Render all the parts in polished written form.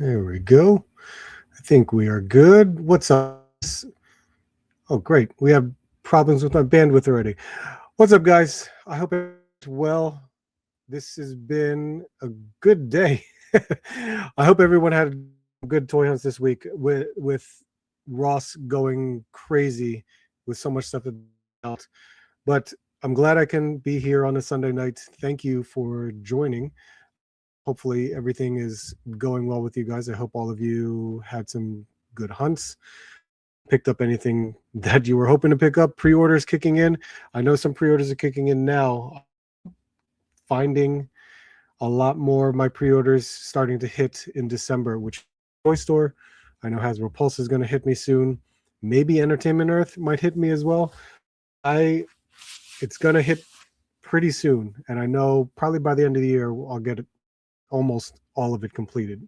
There we go. I think we are good. What's up? Oh, great. We have problems with my bandwidth already. What's up, guys? I hope everyone's well. This has been a good day. I hope everyone had good toy hunts this week with Ross going crazy with so much stuff out. But I'm glad I can be here on a Sunday night. Thank you for joining. Hopefully everything is going well with you guys. I hope all of you had some good hunts, picked up anything that you were hoping to pick up. Pre-orders kicking in. I know some pre-orders are kicking in now. Finding a lot more of my pre-orders starting to hit in December, which toy store. I know Hasbro Pulse is going to hit me soon. Maybe Entertainment Earth might hit me as well. It's going to hit pretty soon, and I know probably by the end of the year I'll get it, almost all of it completed.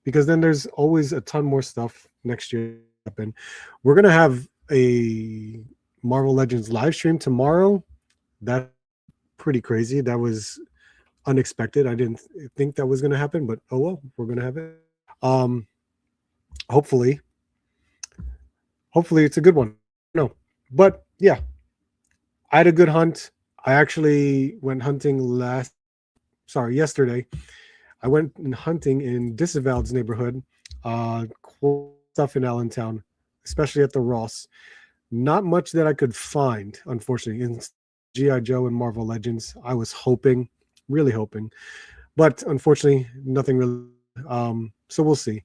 Because then there's always a ton more stuff next year. We're gonna have a Marvel Legends live stream tomorrow. That's pretty crazy. That was unexpected. I didn't think that was gonna happen, but oh well, we're gonna have it. Um, hopefully it's a good one. No, but yeah, I had a good hunt. I actually went hunting yesterday. I went hunting in Disavowed's neighborhood, stuff in Allentown, especially at the Ross. Not much that I could find, unfortunately, in G.I. Joe and Marvel Legends. I was hoping, really hoping, but unfortunately, nothing really. So we'll see.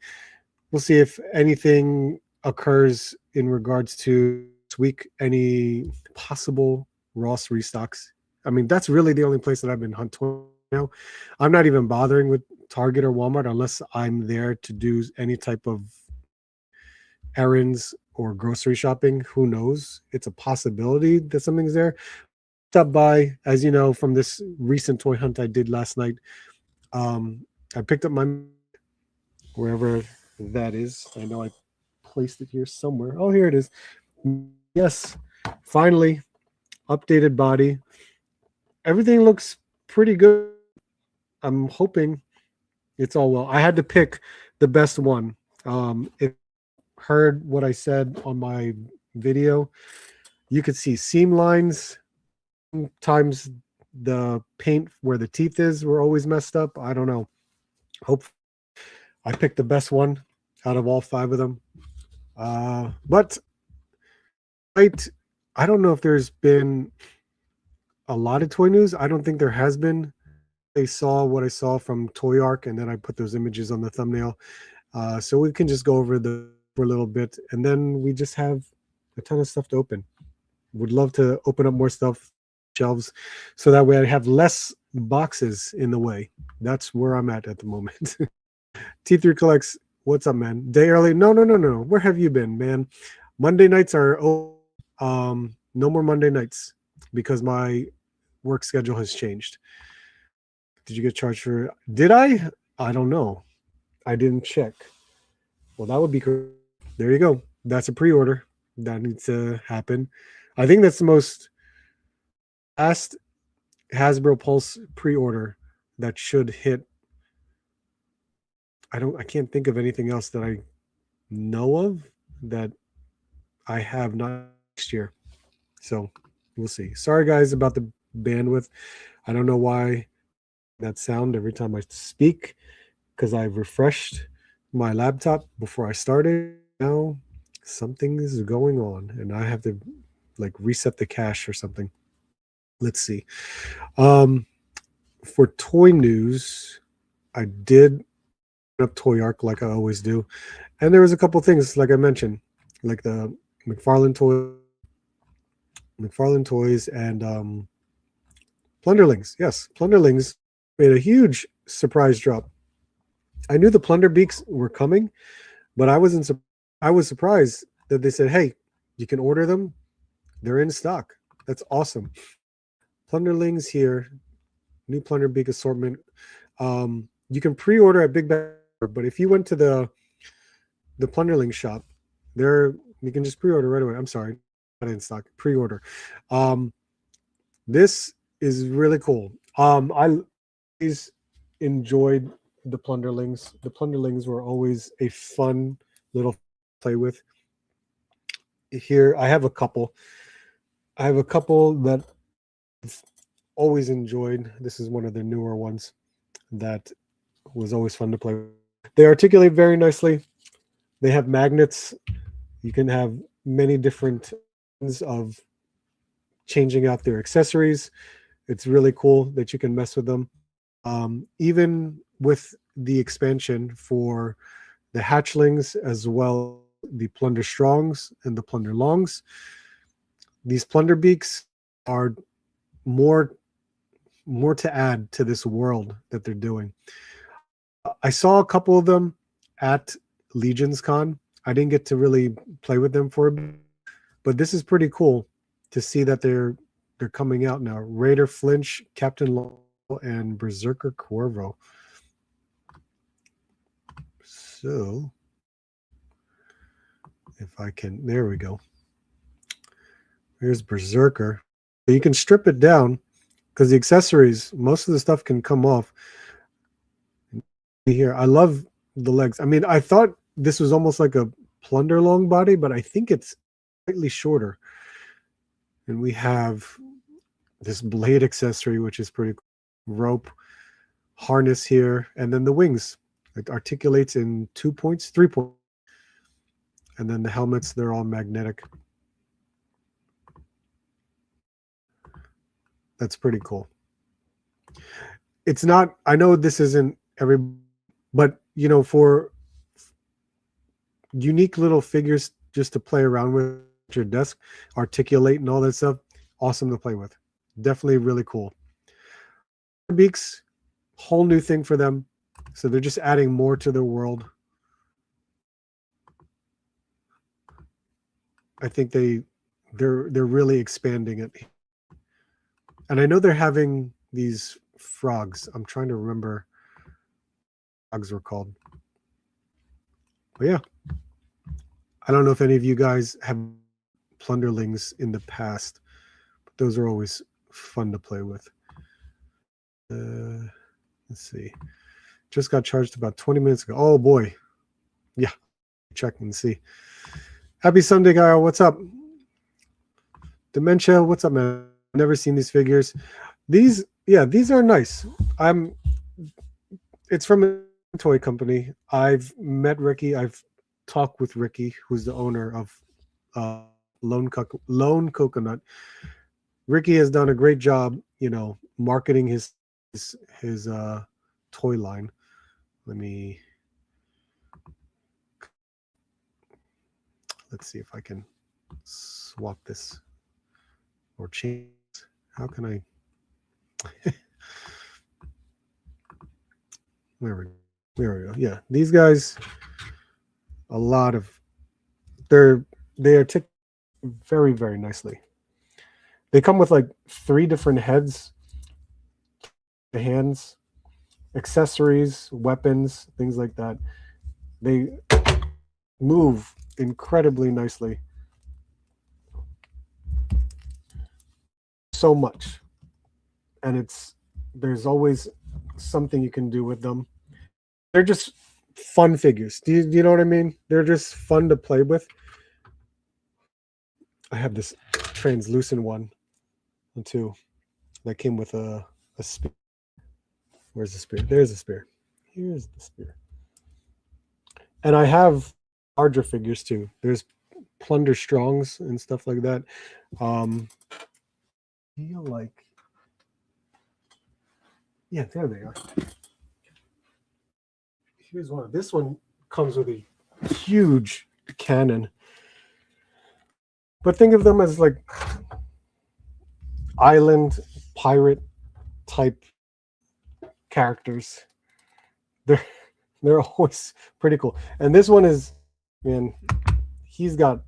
We'll see if anything occurs in regards to this week, any possible Ross restocks. I mean, that's really the only place that I've been hunting now. I'm not even bothering with Target or Walmart unless I'm there to do any type of errands or grocery shopping. Who knows? It's a possibility that something's there. Stop by, as you know, from this recent toy hunt I did last night. I picked up my wherever that is. I know I placed it here somewhere. Oh, here it is. Yes, finally, updated body. Everything looks pretty good. I'm hoping it's all well. I had to pick the best one. If you heard what I said on my video, you could see seam lines. Sometimes the paint where the teeth is were always messed up. I don't know. Hope I picked the best one out of all 5 of them. But I don't know if there's been a lot of toy news. I don't think there has been. They saw what I saw from Toy Arc, and then I put those images on the thumbnail. So we can just go over for a little bit, and then we just have a ton of stuff to open. Would love to open up more stuff, shelves, so that way I have less boxes in the way. That's where I'm at the moment. T3 Collects, what's up, man? Day early? No. Where have you been, man? Monday nights are no more Monday nights because my work schedule has changed. Did you get charged for? Did I? I don't know. I didn't check. Well, that would be correct. There you go. That's a pre-order. That needs to happen. I think that's the most last Hasbro Pulse pre-order that should hit. I can't think of anything else that I know of that I have not next year. So we'll see. Sorry guys about the bandwidth. I don't know why that sound every time I speak, because I've refreshed my laptop before I started. Now something is going on and I have to like reset the cache or something. Let's see. For toy news, I did up Toy Arc like I always do, and there was a couple things like I mentioned, like the McFarlane toys and Plunderlings. Yes, Plunderlings made a huge surprise drop. I knew the Plunder Beaks were coming, but I was surprised that they said, "Hey, you can order them. They're in stock." That's awesome. Plunderlings here, new Plunder Beak assortment. You can pre-order at Big Bang, but if you went to the Plunderling shop, there you can just pre-order right away. I'm sorry, not in stock. Pre-order. This is really cool. I always enjoyed the plunderlings. The plunderlings were always a fun little play with. Here, I have a couple. I have a couple that I've always enjoyed. This is one of the newer ones that was always fun to play with. They articulate very nicely. They have magnets. You can have many different ways of changing out their accessories. It's really cool that you can mess with them. Even with the expansion for the hatchlings as well the plunder strongs and the plunder longs, these plunder beaks are more to add to this world that they're doing. I saw a couple of them at Legions Con. I didn't get to really play with them for a bit, but this is pretty cool to see that they're coming out now. Raider Flinch, Captain Law, and Berserker Cuervo. So if I can, there we go. Here's Berserker. You can strip it down because the accessories, most of the stuff can come off. Here, I love the legs. I mean, I thought this was almost like a plunder long body, but I think it's slightly shorter. And we have this blade accessory, which is pretty cool. Rope, harness here, and then the wings. It articulates in 2 points, 3 points. And then the helmets, they're all magnetic. That's pretty cool. It's not, I know this isn't every, but you know, for unique little figures just to play around with at your desk, articulate and all that stuff, awesome to play with. Definitely really cool. Beaks, whole new thing for them. So they're just adding more to their world. I think they're really expanding it. And I know they're having these frogs. I'm trying to remember what frogs were called. But yeah. I don't know if any of you guys have plunderlings in the past, but those are always fun to play with. Let's see. Just got charged about 20 minutes ago. Oh boy. Yeah. Check and see. Happy Sunday, guy. What's up? Dementia. What's up, man? I've never seen these figures. These are nice. It's from a toy company. I've met Ricky. I've talked with Ricky, who's the owner of Lone Coconut. Ricky has done a great job, you know, marketing his toy line. Let's see if I can swap this or change. How can I? There we go. Yeah, these guys, a lot of they articulate very, very nicely. They come with like 3 different heads, the hands, accessories, weapons, things like that. They move incredibly nicely. So much. And there's always something you can do with them. They're just fun figures. Do you know what I mean? They're just fun to play with. I have this translucent one too that came with a spear. Where's the spear? There's the spear. Here's the spear. And I have larger figures too. There's plunder strongs and stuff like that. Feel like, yeah, there they are. Here's one. This one comes with a huge cannon. But think of them as like island pirate type characters. They're always pretty cool. And this one is, man, he's got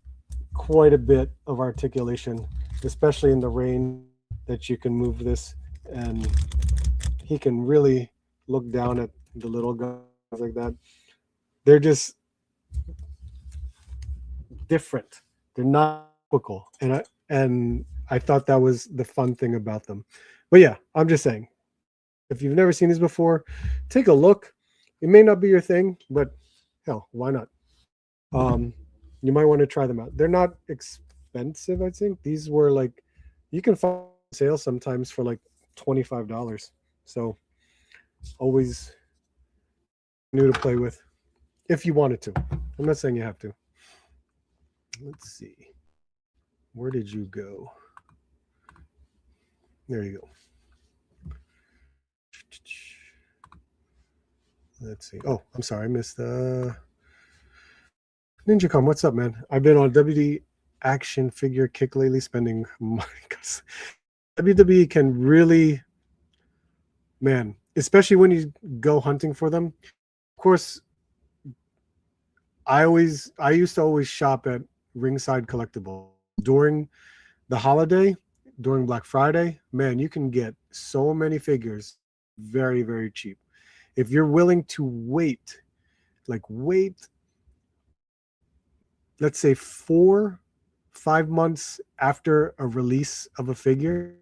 quite a bit of articulation, especially in the range that you can move this, and he can really look down at the little guys like that. They're just different. They're not typical, and I thought that was the fun thing about them. But yeah, I'm just saying, if you've never seen these before, take a look. It may not be your thing, but hell, why not? Um, you might want to try them out. They're not expensive, I think. These were like, you can find sales sometimes for like $25. So always new to play with if you wanted to. I'm not saying you have to. Let's see. Where did you go? There you go. Let's see. Oh, I'm sorry. I missed NinjaCom. What's up, man? I've been on WD action figure kick lately, spending money because WWE can really, man, especially when you go hunting for them. Of course, I used to always shop at Ringside Collectible during the holiday, during Black Friday. Man, you can get so many figures very, very cheap. If you're willing to wait, like wait, let's say 4, 5 months after a release of a figure,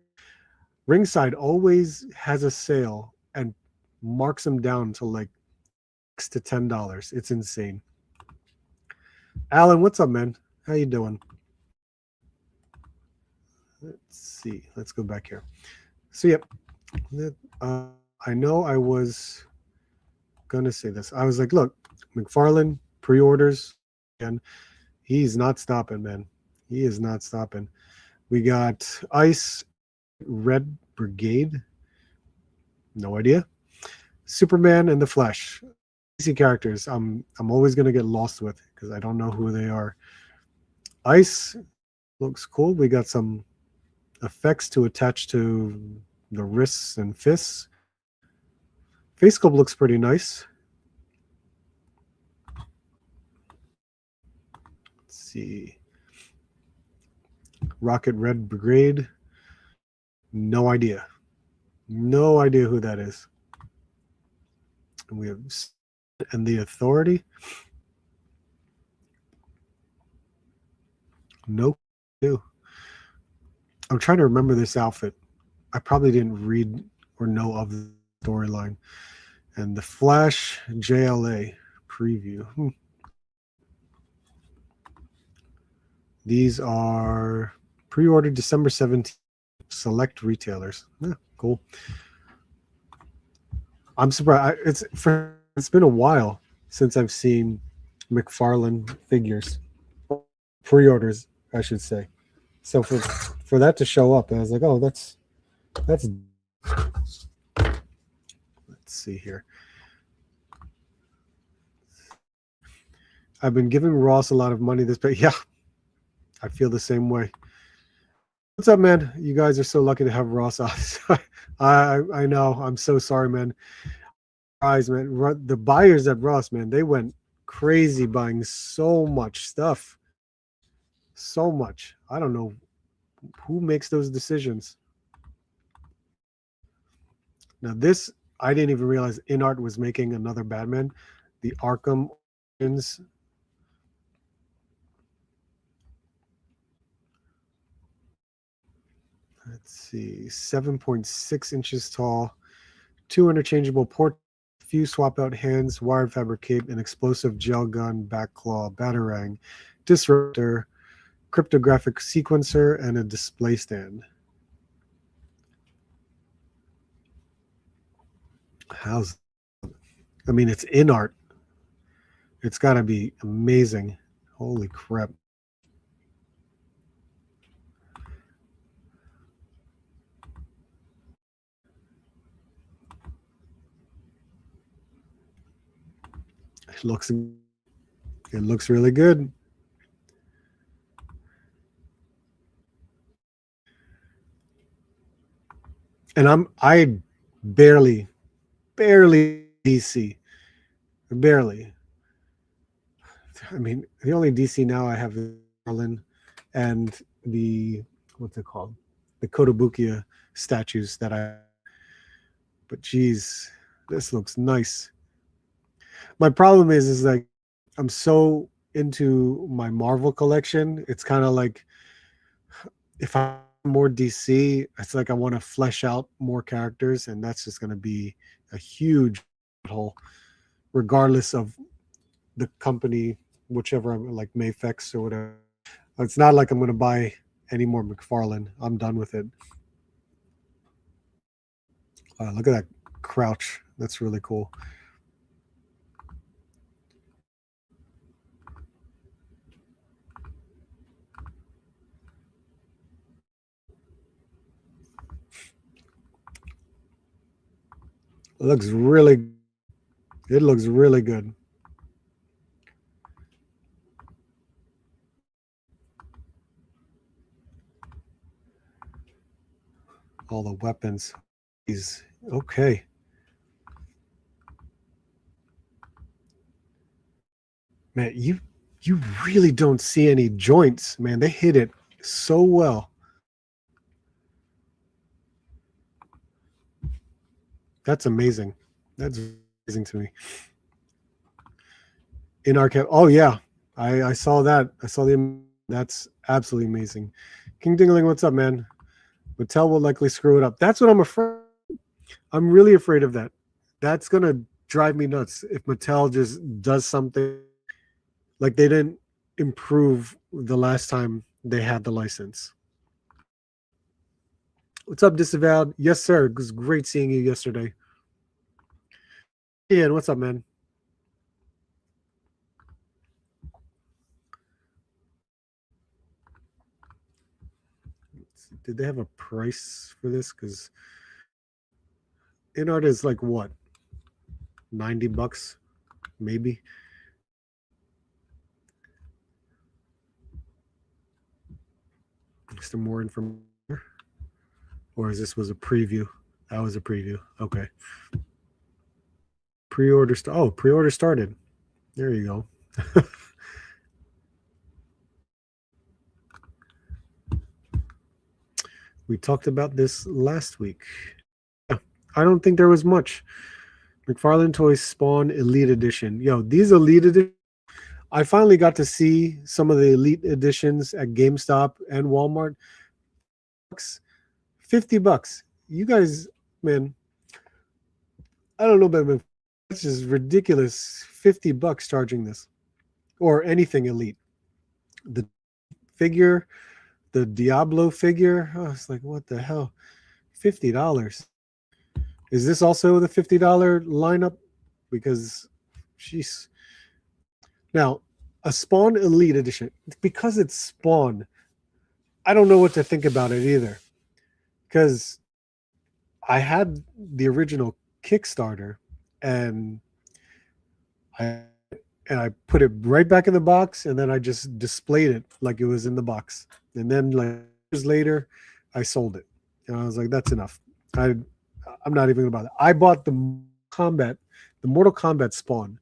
Ringside always has a sale and marks them down to like $6 to $10. It's insane. Alan, what's up, man? How you doing? Let's see. Let's go back here. So, yep. I know I was gonna say this. I was like, look, McFarlane pre-orders, and he's not stopping, man. He is not stopping. We got Ice Red Brigade. No idea. Superman and the Flash. DC characters. I'm always gonna get lost with because I don't know who they are. Ice looks cool. We got some effects to attach to the wrists and fists. Face sculpt looks pretty nice. Let's see. Rocket Red Brigade. No idea. No idea who that is. And we have and the Authority. No clue. I'm trying to remember this outfit. I probably didn't read or know of the storyline. And the Flash JLA preview. These are pre-ordered December 17th. Select retailers. Yeah, cool. I'm surprised. It's been a while since I've seen McFarlane figures, pre-orders, I should say. So for that to show up, I was like, oh, that's. Let's see here. I've been giving Ross a lot of money this, but yeah, I feel the same way. What's up, man? You guys are so lucky to have Ross on. I know. I'm so sorry, man. Guys, man, the buyers at Ross, man, they went crazy buying so much stuff. So much. I don't know who makes those decisions. Now, this, I didn't even realize InArt was making another Batman, the Arkham Origins. Let's see, 7.6 inches tall, 2 interchangeable ports, few swap out hands, wired fabric cape, an explosive gel gun, back claw, batarang, disruptor, cryptographic sequencer, and a display stand. I mean, it's InArt. It's got to be amazing. Holy crap. It looks really good. And I barely DC. Barely. I mean, the only DC now I have is Merlin and the what's it called? The Kotobukiya statues that I. But geez, this looks nice. My problem is like I'm so into my Marvel collection. It's kind of like if I'm more DC, it's like I want to flesh out more characters, and that's just going to be a huge hole. regardless of the company, whichever I'm like Mayfex or whatever. It's not like I'm going to buy any more McFarlane. I'm done with it. Look at that crouch. That's really cool. It looks really. It looks really good. All the weapons. He's okay. Man, you really don't see any joints, man. They hit it so well. That's amazing. That's amazing to me. In our cap. Oh yeah, I saw that. I saw the. That's absolutely amazing. King Dingling, what's up, man? Mattel will likely screw it up. That's what I'm afraid. I'm really afraid of that. That's gonna drive me nuts if Mattel just does something like they didn't improve the last time they had the license. What's up, Disavowed? Yes, sir. It was great seeing you yesterday. Ian, what's up, man? Did they have a price for this? Because InArt is like what, $90, maybe. Is there more information? Or is this was a preview? That was a preview. Okay. Pre-order. Pre-order started. There you go. We talked about this last week. Yeah, I don't think there was much. McFarlane Toys Spawn Elite Edition. Yo, these Elite Editions, I finally got to see some of the Elite Editions at GameStop and Walmart. $50. You guys, man, I don't know about it's just ridiculous. $50 charging this. Or anything Elite. The figure, the Diablo figure. Oh, it's like, what the hell? $50. Is this also the $50 lineup? Because, she's now a Spawn Elite Edition. Because it's Spawn, I don't know what to think about it either. Because I had the original Kickstarter, and I put it right back in the box, and then I just displayed it like it was in the box. And then like years later, I sold it, and I was like, that's enough. I'm not even about it. I bought the Mortal Kombat Spawn,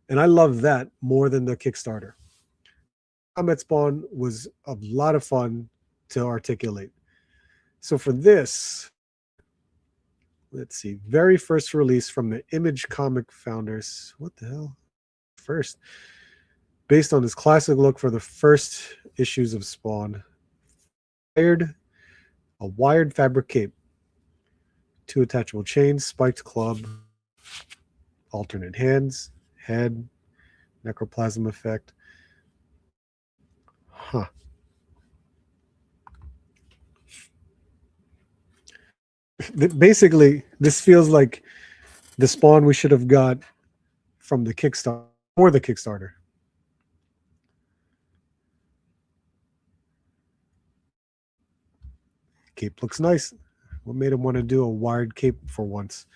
and I love that more than the Kickstarter. Kombat Spawn was a lot of fun to articulate. So for this, let's see, very first release from the Image Comic founders. What the hell? First, based on his classic look for the first issues of Spawn, a wired fabric cape, 2 attachable chains, spiked club, alternate hands, head, necroplasm effect. Huh. Basically, this feels like the Spawn we should have got from the Kickstarter or the Kickstarter. Cape looks nice. What made him want to do a wired cape for once?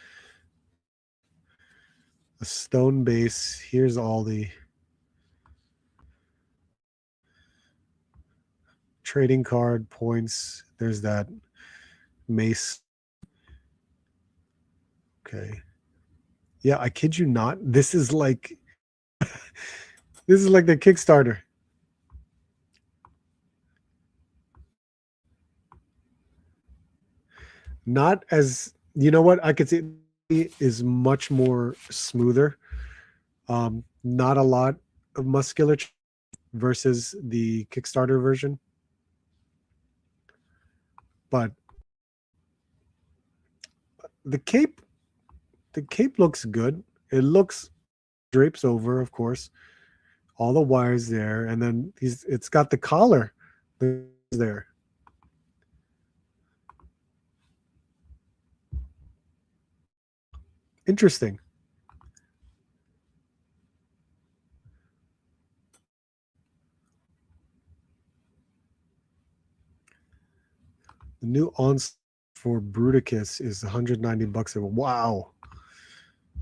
A stone base. Here's all the trading card points. There's that mace. Okay. Yeah, I kid you not. This is like the Kickstarter. Not as, you know what, I could say is much more smoother. Not a lot of musculature versus the Kickstarter version. But the cape looks good. It looks drapes over, of course. All the wires there, and then it's got the collar there. Interesting. The new onslaught for Bruticus is $190. Wow.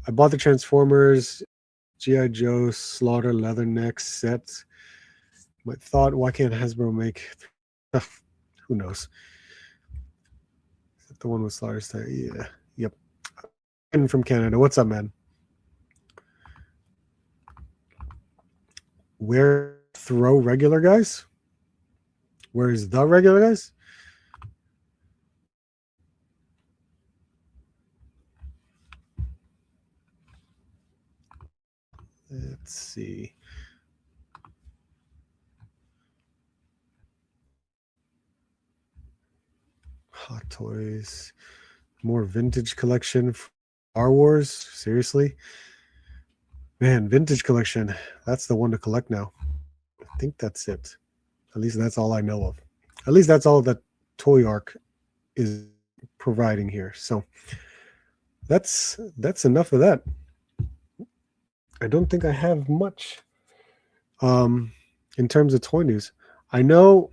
I bought the Transformers G.I. Joe Slaughter Leatherneck set. My thought, why can't Hasbro make who knows? Is that the one with Slaughter style? Yeah. Yep. And from Canada. What's up, man? Where throw regular guys? Where's the regular guys? Let's see. Hot Toys. More vintage collection. Star Wars? Seriously? Man, vintage collection. That's the one to collect now. I think that's it. At least that's all I know of. At least that's all that Toy Arc is providing here. So that's enough of that. I don't think I have much in terms of toy news. I know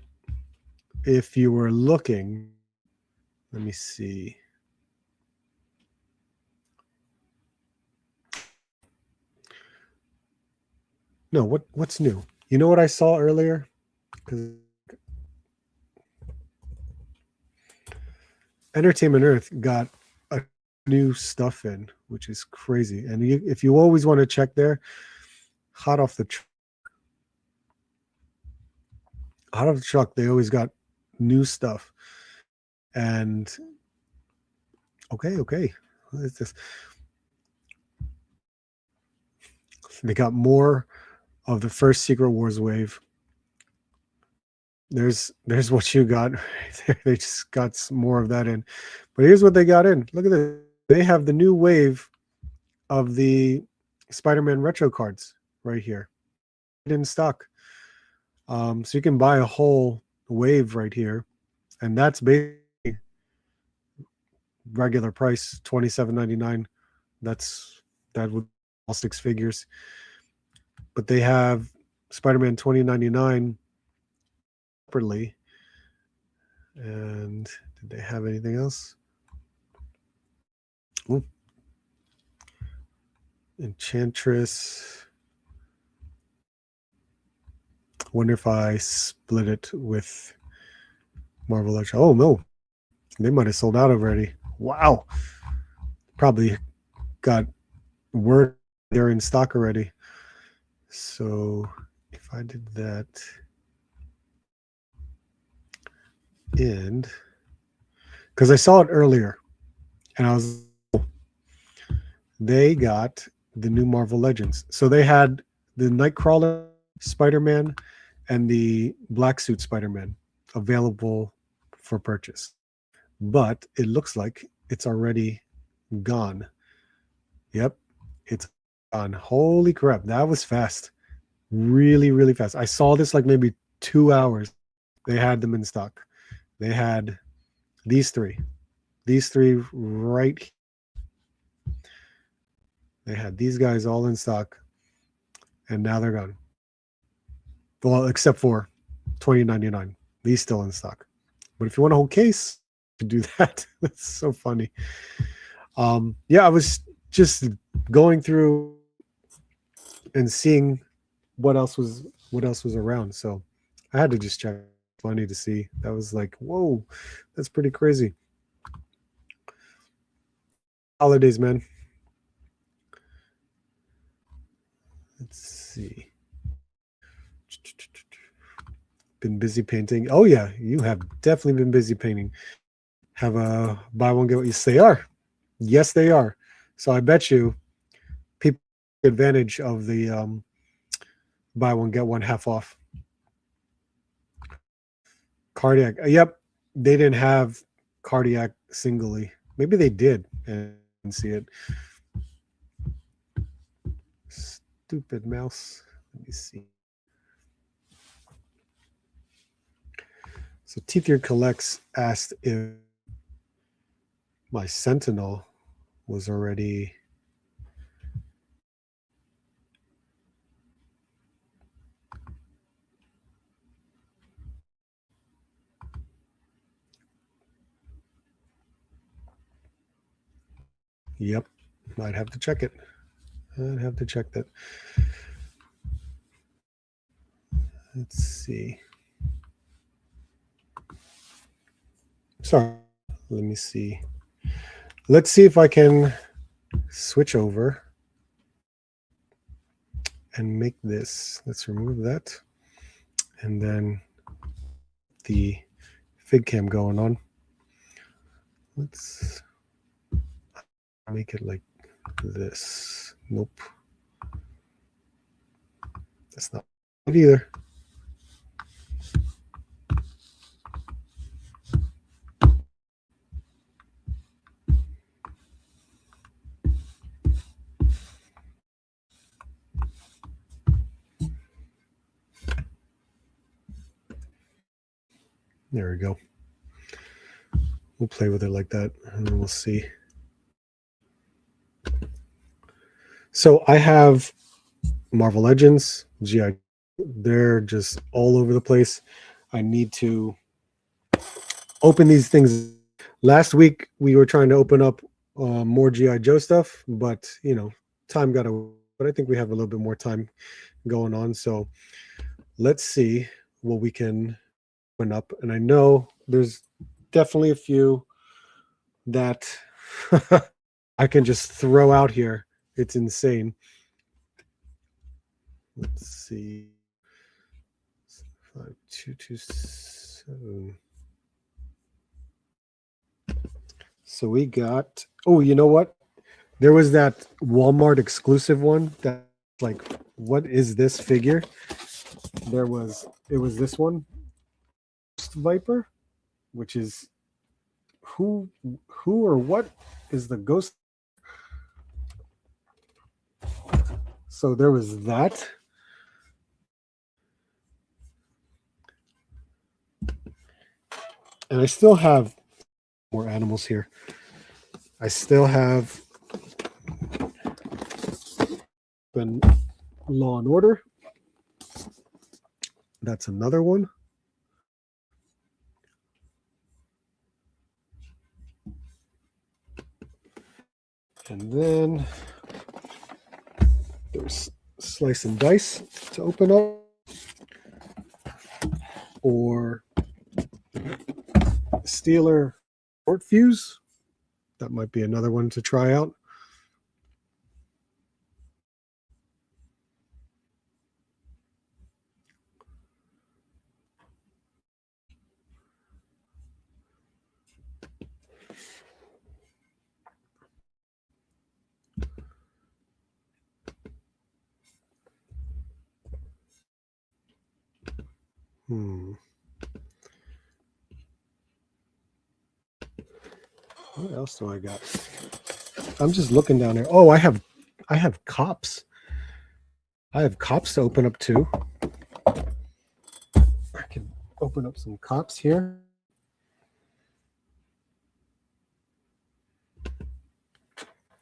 if you were looking, let me see. No, what's new? You know what I saw earlier? Because Entertainment Earth got a new stuff in, which is crazy. And if you always want to check there, hot off the truck, they always got new stuff. And okay, what is this? They got more of the first Secret Wars wave. There's what you got right there. They just got some more of that in. But here's what they got in. Look at this. They have the new wave of the Spider-Man retro cards right here in stock. So you can buy a whole wave right here. And that's basically regular price, $27.99. That would all 6 figures. But they have Spider-Man 2099 separately. And did they have anything else? Ooh. Enchantress. Wonder if I split it with Marvel Legends. Oh no, they might have sold out already. Wow, probably got word they're in stock already. So if I did that, and because I saw it earlier, and I was, they got the new Marvel Legends. So they had the Nightcrawler Spider-Man and the Black Suit Spider-Man available for purchase. But it looks like it's already gone. Yep, it's gone. Holy crap, that was fast. Really, really fast. I saw this like maybe 2 hours. They had them in stock. They had these three right here. They had these guys all in stock, and now they're gone. Well, except for 2099. These still in stock. But if you want a whole case, to do that, that's so funny. Yeah, I was just going through and seeing what else was around. So I had to just check. Funny to see. That was like, whoa, that's pretty crazy. Holidays, man. Let's see. Been busy painting. Oh yeah, you have definitely been busy painting. Have a buy one get what you say are. Yes, they are. So I bet you people take advantage of the buy one get one half off. Cardiac. Yep, they didn't have cardiac singly. Maybe they did and see it. Stupid mouse. Let me see. So Teethier Collects asked if my Sentinel was already. Yep, I'd have to check it. I'd have to check that. Let's see. Sorry, let me see. Let's see if I can switch over and make this. Let's remove that. And then the fig cam going on. Let's make it like this. Nope. That's not it either. There we go. We'll play with it like that and then we'll see. So I have Marvel Legends, GI. They're just all over the place. I need to open these things. Last week we were trying to open up more GI Joe stuff, but you know, time got away. But I think we have a little bit more time going on. So let's see what we can open up. And I know there's definitely a few that I can just throw out here. It's insane. Let's see. 5227. So we got, oh, you know what? There was that Walmart exclusive one that like, what is this figure? It was this one, Viper, which is who or what is the ghost? So there was that. And I still have more animals here. I still have been Law and Order. That's another one. And then there's Slice and Dice to open up. Or Steeler Port Fuse. That might be another one to try out. What else do I got? I'm just looking down here. Oh, I have cops. I have cops to open up too. I can open up some cops here.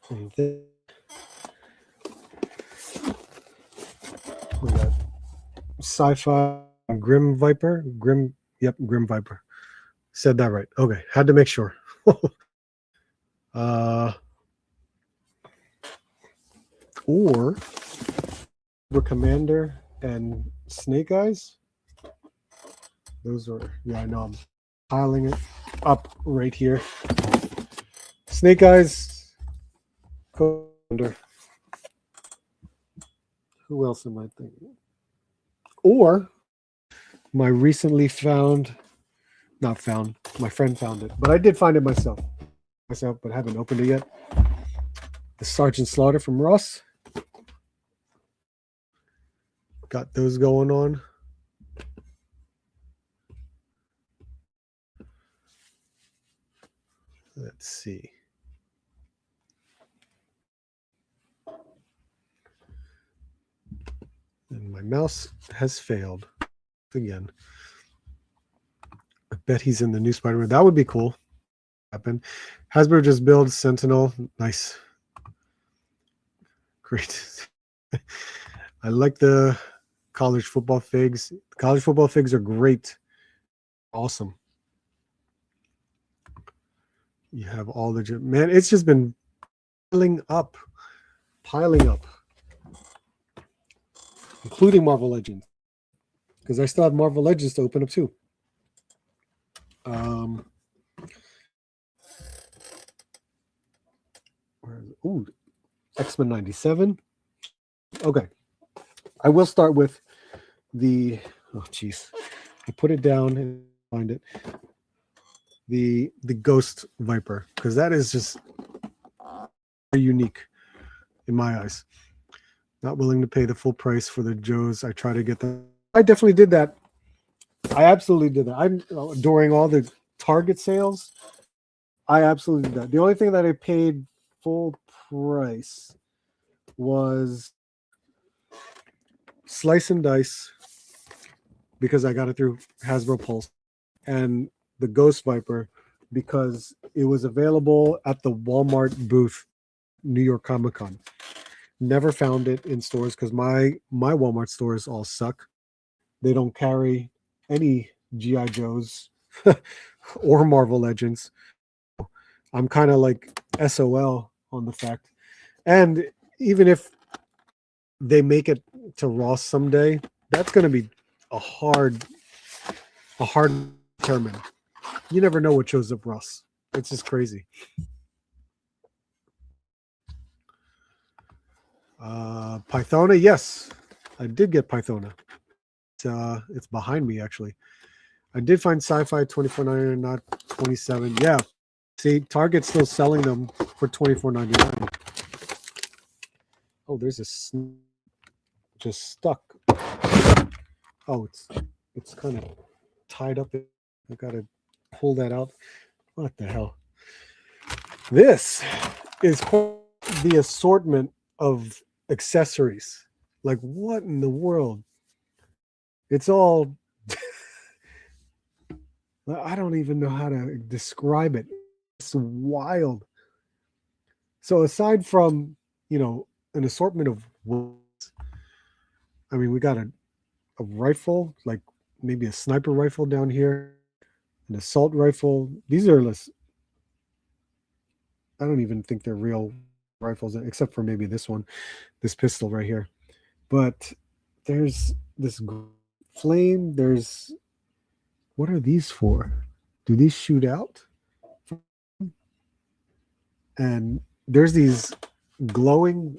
And then we got Sci-Fi Grim Viper. Grim Viper. Said that right. Okay, had to make sure. Or Commander and Snake Eyes. Those are, yeah, I know I'm piling it up right here. Snake Eyes, Commander. Who else am I thinking? Or my recently found, not found, my friend found it, but I did find it myself, but haven't opened it yet. The Sergeant Slaughter from Ross. Got those going on. Let's see. My mouse has failed again. I bet he's in the new Spider-Man. That would be cool. Happen. Hasbro just builds Sentinel. Nice. Great. I like the college football figs. College football figs are great. Awesome. You have all the man. It's just been piling up, including Marvel Legends, because I still have Marvel Legends to open up too. Ooh, X-Men 97. Okay, I will start with the. Oh, jeez, I put it down and find it. The Ghost Viper, because that is just very unique in my eyes. Not willing to pay the full price for the Joes. I try to get them. I definitely did that. I absolutely did that. I'm during all the Target sales. I absolutely did that. The only thing that I paid full price was Slice and Dice, because I got it through Hasbro Pulse, and the Ghost Viper because it was available at the Walmart booth, New York Comic Con. Never found it in stores because my Walmart stores all suck. They don't carry any G.I. Joes or Marvel Legends. I'm kind of like SOL on the fact. And even if they make it to Ross someday, that's going to be a hard determine. You never know what shows up Ross. It's just crazy. Pythona, yes, I did get Pythona. It's behind me actually. I did find Sci-Fi $24.99, not $27. Yeah, see, Target's still selling them for $24.99. Oh, there's a just stuck. Oh, it's kind of tied up. I gotta pull that out. What the hell? This is the assortment of accessories. Like, what in the world? It's all I don't even know how to describe it. It's wild. So aside from, an assortment of weapons, I mean, we got a rifle, like maybe a sniper rifle down here, an assault rifle. These are less. I don't even think they're real rifles, except for maybe this one, this pistol right here. But there's this flame. There's, what are these for? Do these shoot out? And there's these glowing,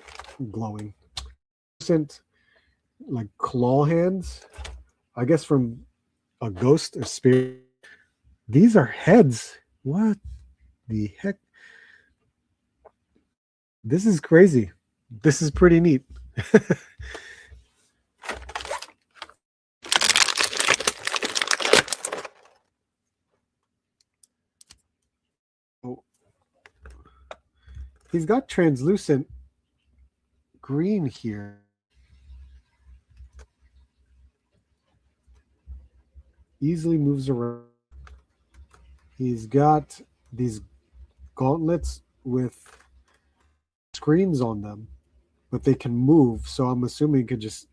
like claw hands, I guess from a ghost or spirit. These are heads. What the heck? This is crazy. This is pretty neat. Oh. He's got translucent green here. Easily moves around. He's got these gauntlets with screens on them, but they can move, so I'm assuming you could just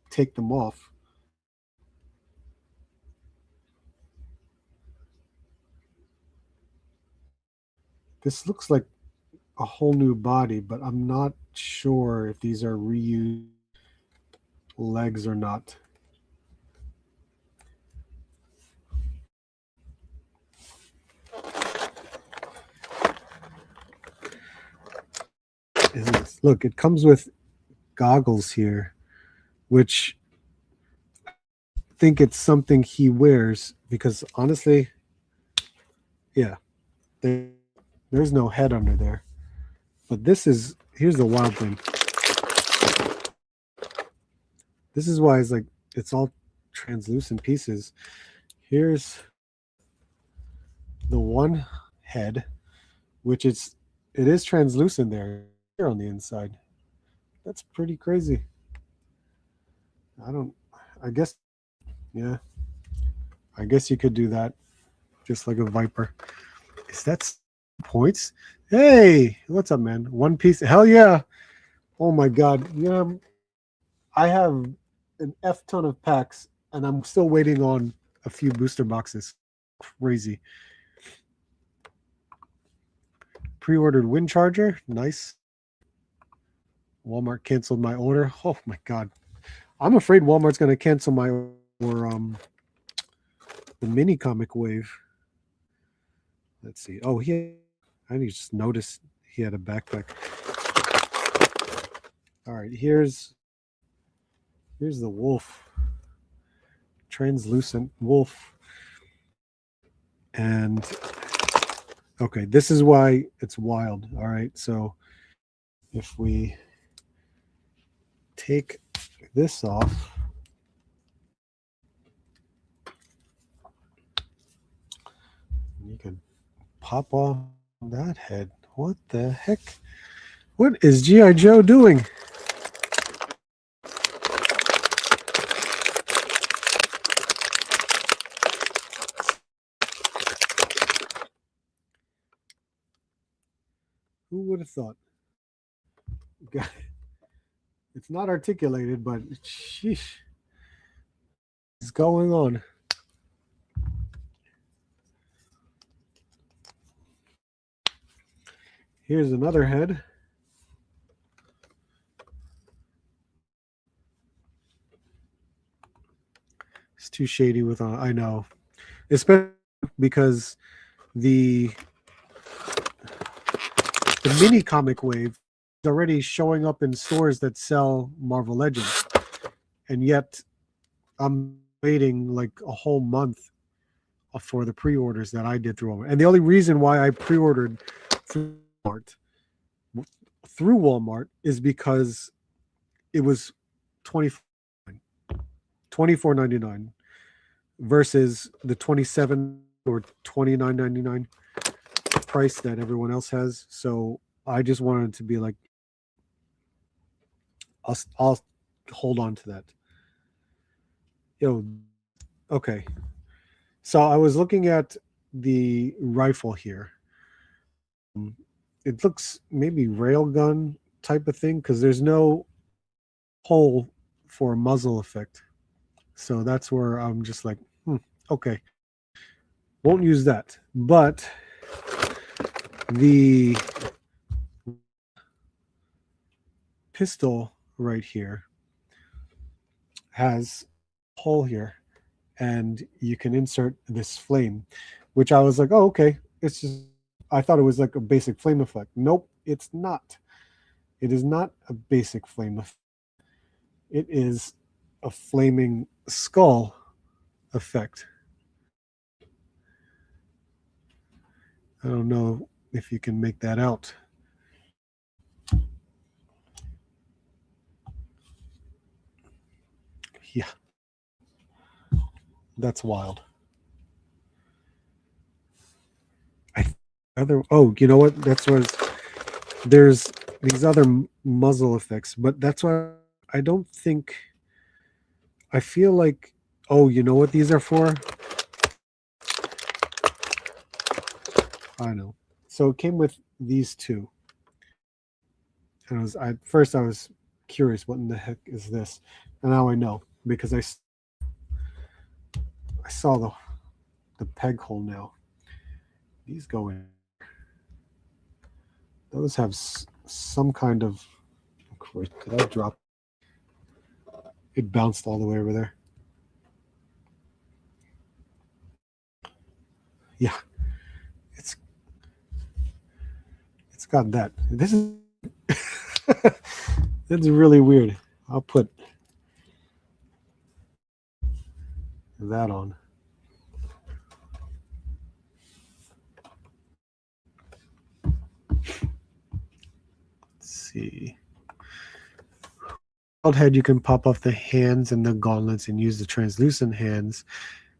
take them off. This looks like a whole new body, but I'm not sure if these are reused legs or not. Look, it comes with goggles here, which I think it's something he wears, because honestly, yeah, there's no head under there. But here's the wild thing. This is why it's all translucent pieces. Here's the one head, which it is translucent there on the inside. That's pretty crazy. I guess, yeah, I guess you could do that just like a Viper. Is that points? Hey, what's up, man? One piece. Hell yeah. Oh my God. Yeah, I have an F ton of packs and I'm still waiting on a few booster boxes. Crazy. Pre-ordered wind charger. Nice. Walmart canceled my order. Oh my God. I'm afraid Walmart's going to cancel my order for the mini comic wave. Let's see. Oh, I just noticed he had a backpack. All right, here's the wolf. Translucent wolf. And okay, this is why it's wild. All right, so if we take this off, you can pop off that head. What the heck? What is G.I. Joe doing? Who would have thought? It's not articulated, but sheesh. What's going on? Here's another head. It's too shady with I know. Especially because the mini comic wave is already showing up in stores that sell Marvel Legends. And yet I'm waiting like a whole month for the pre-orders that I did through Walmart. And the only reason why I pre-ordered through Walmart is because it was $24.99 versus the $27 or $29.99 price that everyone else has. So I just wanted to be like, I'll hold on to that. Okay. So I was looking at the rifle here. It looks maybe railgun type of thing because there's no hole for a muzzle effect. So that's where I'm just like, okay. Won't use that. But the pistol right here has a hole here and you can insert this flame, which I was like, oh, okay. It's just, I thought it was like a basic flame effect. Nope, it's not. It is not a basic flame effect. It is a flaming skull effect. I don't know if you can make that out. Yeah. That's wild. You know what? That's what there's these other muzzle effects, but that's why I don't think I feel like, oh, you know what these are for? I know. So it came with these two. And first I was curious, what in the heck is this? And now I know because I saw the peg hole now. These go in. Those have some kind of. Did I drop? It bounced all the way over there. Yeah, it's got that. This is that's really weird. I'll put that on. Let's see. Head, you can pop off the hands and the gauntlets and use the translucent hands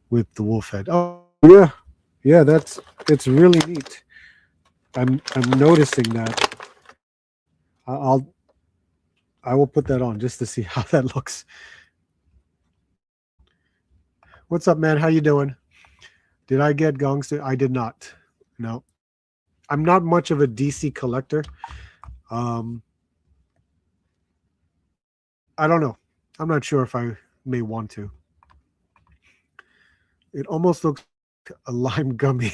with the wolf head. Oh yeah, it's really neat. I'm noticing that. I will put that on just to see how that looks. What's up, man? How you doing? Did I get Gongster? I did not. No. I'm not much of a DC collector. Um, I don't know. I'm not sure if I may want to. It almost looks like a lime gummy.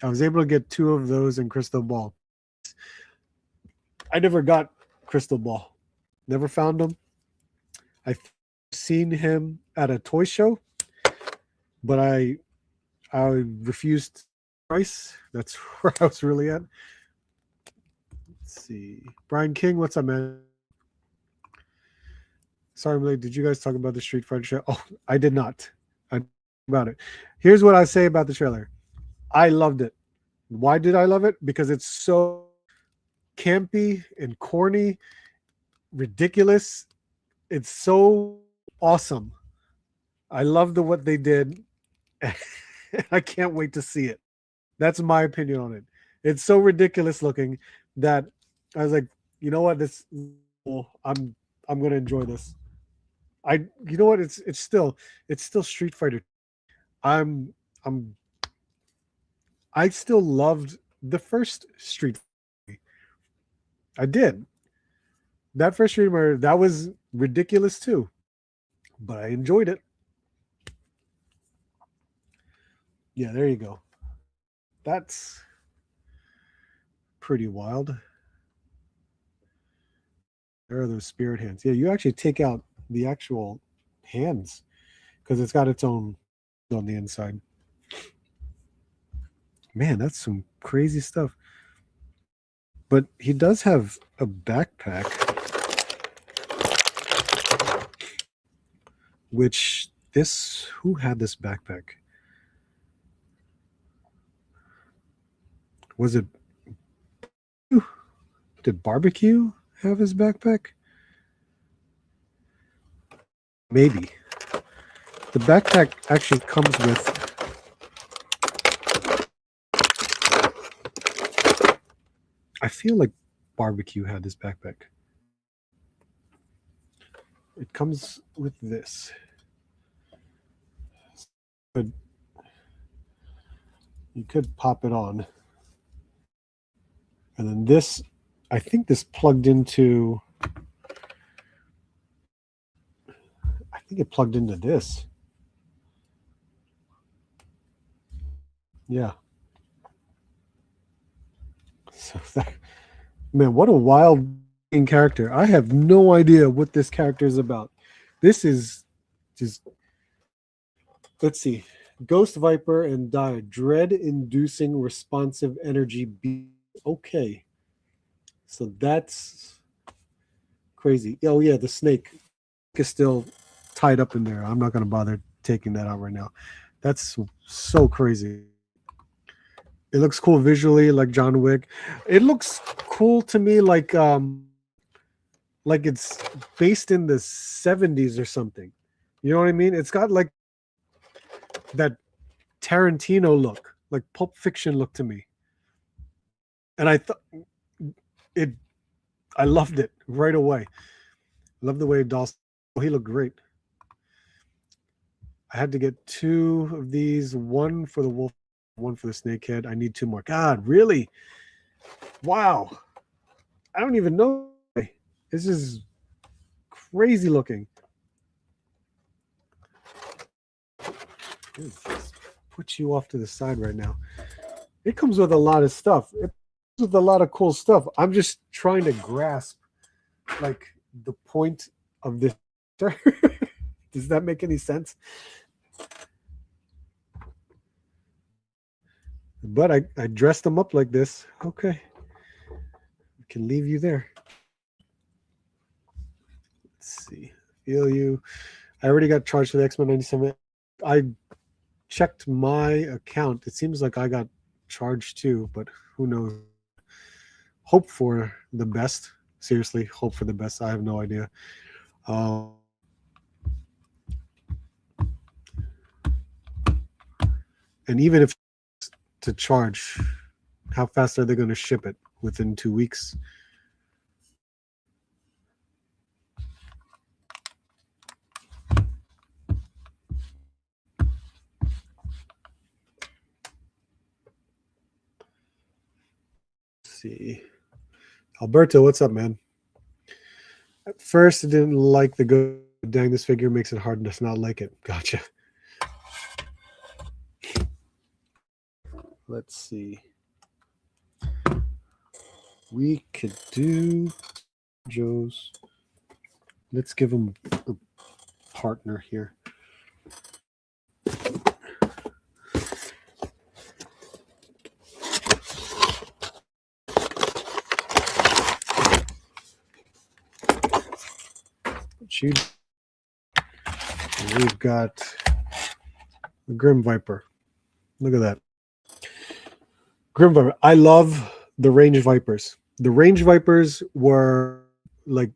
I was able to get 2 of those in Crystal Ball. I never got Crystal Ball. Never found him. I've seen him at a toy show, but I refused price. That's where I was really at. Let's see. Brian King, what's up, man? Sorry, I'm late. Did you guys talk about the Street Fighter show? Oh, I did not. I about it. Here's what I say about the trailer. I loved it. Why did I love it? Because it's so campy and corny, ridiculous. It's so awesome. I love what they did. I can't wait to see it. That's my opinion on it. It's so ridiculous looking that I was like, you know what? This I'm gonna enjoy this. You know what? It's still Street Fighter. I'm I still loved the first Street Fighter. I did. That first Street Fighter, that was ridiculous too. But I enjoyed it. Yeah, there you go. That's pretty wild. There are those spirit hands. Yeah, you actually take out the actual hands because it's got its own on the inside. Man, that's some crazy stuff. But he does have a backpack, which who had this backpack? Was it, did Barbecue have his backpack? Maybe. The backpack actually comes with I feel like Barbecue had this backpack. It comes with this. But you could pop it on. And then this, I think this plugged into, I think it plugged into this. Yeah. So that, man, what a wild character. I have no idea what this character is about. This is just, let's see. Ghost Viper and Die. Dread-inducing responsive energy beam. Okay. So that's crazy. Oh, yeah, the snake is still tied up in there. I'm not going to bother taking that out right now. That's so crazy. It looks cool visually, like John Wick. It looks cool to me, like it's based in the 70s or something. You know what I mean? It's got like that Tarantino look, like Pulp Fiction look to me. And I thought I loved it right away. Love the way Dawson. Oh, he looked great. I had to get 2 of these, one for the wolf, one for the snakehead. I need 2 more. God, really? Wow. I don't even know. This is crazy looking. Just put you off to the side right now. It comes with a lot of stuff. It comes with a lot of cool stuff. I'm just trying to grasp like the point of this. Does that make any sense? But I dressed them up like this. Okay. We can leave you there. Let's see. Feel you. I already got charged for the X-Men 97. I checked my account. It seems like I got charged too, but who knows? Hope for the best. Seriously, hope for the best. I have no idea. And even if to charge, how fast are they going to ship it? Within 2 weeks? see. Alberto, what's up, man? At first, I didn't like the go. Dang, this figure makes it hard to not like it. Gotcha. Let's see. We could do Joe's. Let's give him a partner here. We've got the Grim Viper. Look at that. Grim Viper. I love the Range Vipers. The Range Vipers were like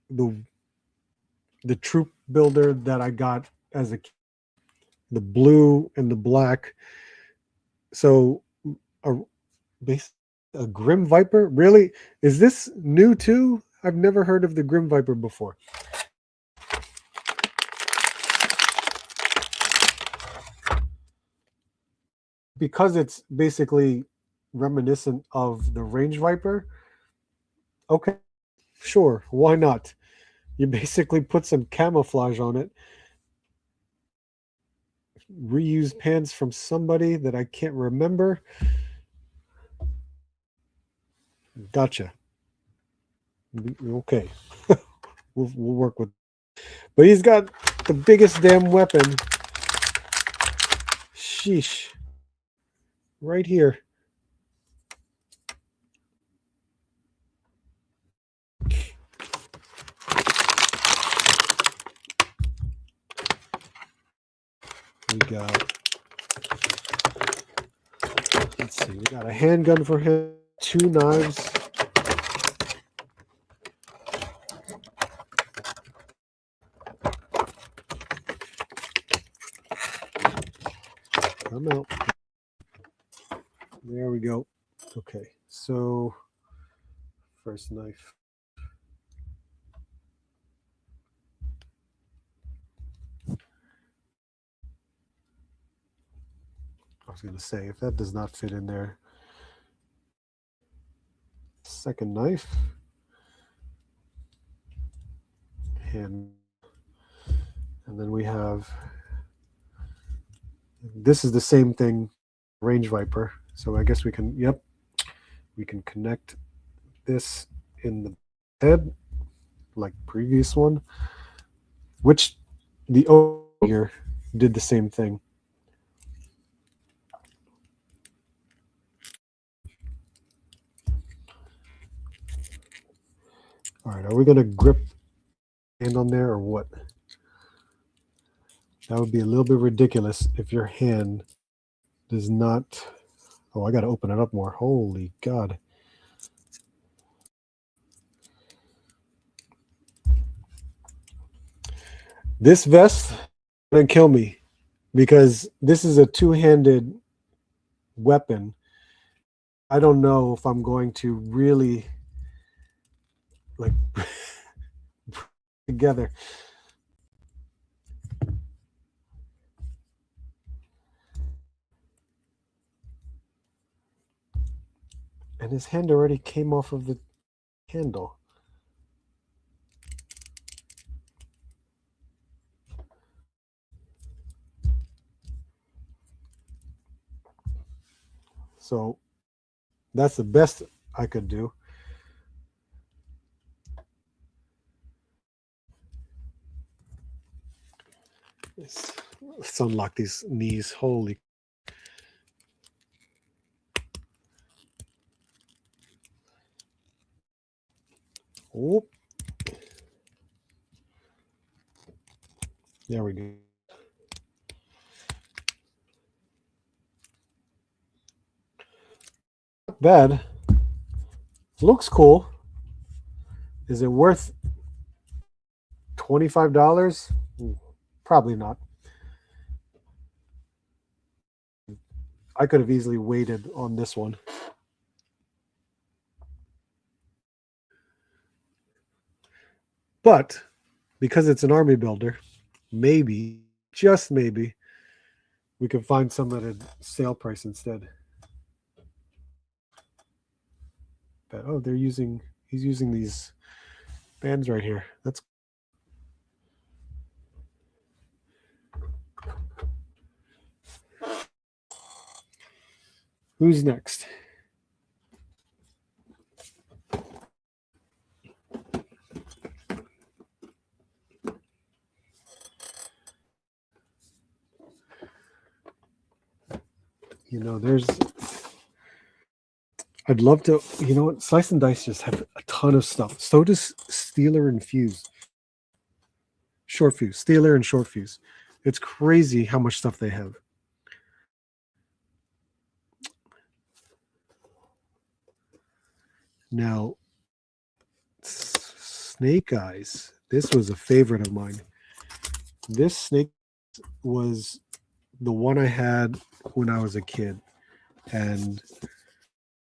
the troop builder that I got as a kid. The blue and the black. So a Grim Viper? Really? Is this new too? I've never heard of the Grim Viper before. Because it's basically reminiscent of the Range Viper. Okay, sure, why not? You basically put some camouflage on it. Reuse pants from somebody that I can't remember. Gotcha. Okay. we'll work with. But he's got the biggest damn weapon. Sheesh. Right here. We got, let's see, we got a handgun for him, 2 knives. Come out. There we go. Okay, so first knife. I was going to say, if that does not fit in there. Second knife. And then we have, this is the same thing, Range Viper. So I guess we can, yep, we can connect this in the head like previous one, which the here did the same thing. All right, are we going to grip hand on there or what? That would be a little bit ridiculous if your hand does not. Oh, I got to open it up more. Holy God. This vest going to kill me because this is a two-handed weapon. I don't know if I'm going to really like together. And his hand already came off of the handle. So that's the best I could do. Let's unlock these knees. Holy. Oh. There we go. Not bad. Looks cool. Is it worth $25? Probably not. I could have easily waited on this one. But because it's an army builder, maybe, just maybe, we can find some at a sale price instead. Oh, he's using these bands right here. That's who's next? You know, I'd love to, you know what? Slice and Dice just have a ton of stuff. So does Steeler and Fuse. Short Fuse. Steeler and Short Fuse. It's crazy how much stuff they have. Now, Snake Eyes. This was a favorite of mine. This Snake was the one I had when I was a kid. And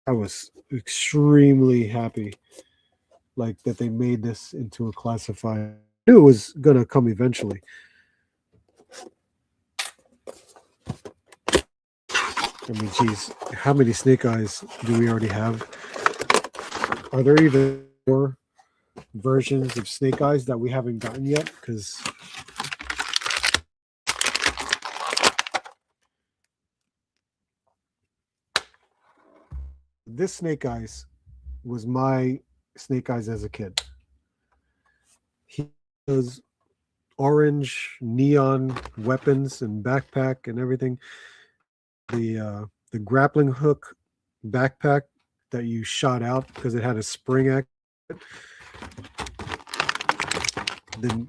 I was extremely happy like that they made this into a classified. I knew it was gonna come eventually. I mean, geez, how many Snake Eyes do we already have? Are there even more versions of Snake Eyes that we haven't gotten yet? Because this Snake Eyes was my Snake Eyes as a kid. He was orange neon weapons and backpack and everything. The grappling hook backpack that you shot out because it had a spring act. Then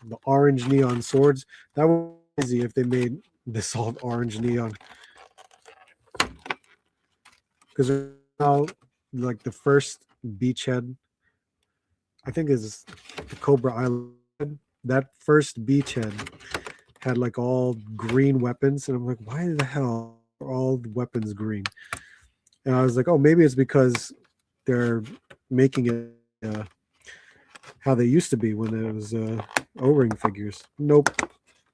the orange neon swords. That was easy if they made this all orange neon. Because now, like the first beachhead, I think is the Cobra Island. That first beachhead had like all green weapons, and I'm like, why the hell are all the weapons green? And I was like, oh, maybe it's because they're making it how they used to be when it was O-ring figures. Nope.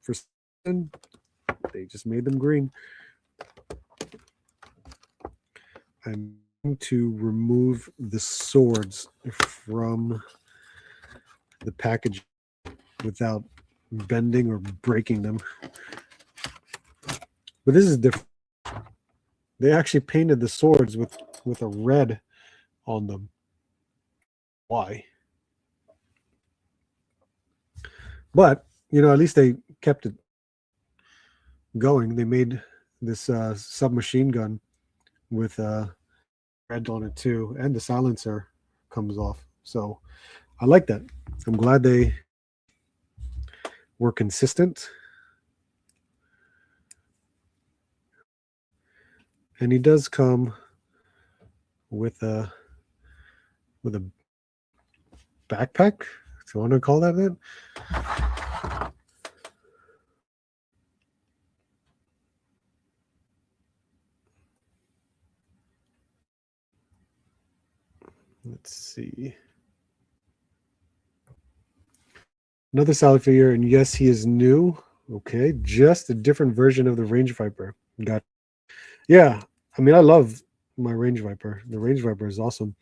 For some, they just made them green. I'm going to remove the swords from the package without bending or breaking them. But this is different. They actually painted the swords with a red on them. Why? But, you know, at least they kept it going. They made this submachine gun with red on it too, and the silencer comes off. So I like that. I'm glad they were consistent. And he does come with a backpack. Do you want to call that it? Let's see. Another solid figure, and yes, he is new. Okay, just a different version of the Range Viper. Got, yeah. I mean, I love my Range Viper. The Range Viper is awesome.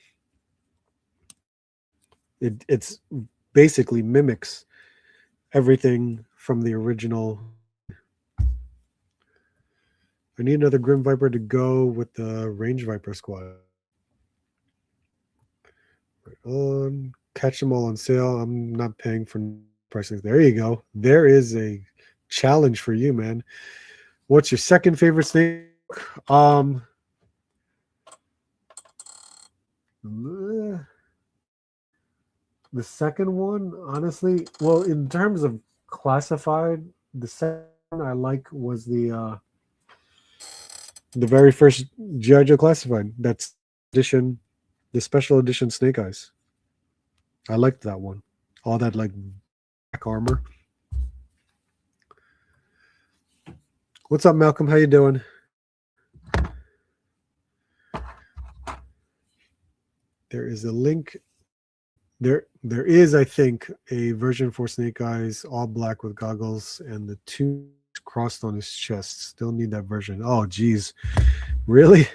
It's basically mimics everything from the original. I need another Grim Viper to go with the Range Viper squad. Right on. Catch them all on sale. I'm not paying for pricing. There you go. There is a challenge for you, man. What's your second favorite snake? The second one, honestly, well, in terms of classified, the second one I like was the very first G.I. Joe classified. That's edition, the special edition Snake Eyes. I liked that one. All that like black armor. What's up, Malcolm? How you doing? There is a link. There is, I think, a version for Snake Eyes, all black with goggles, and the two crossed on his chest. Still need that version. Oh, geez. Really?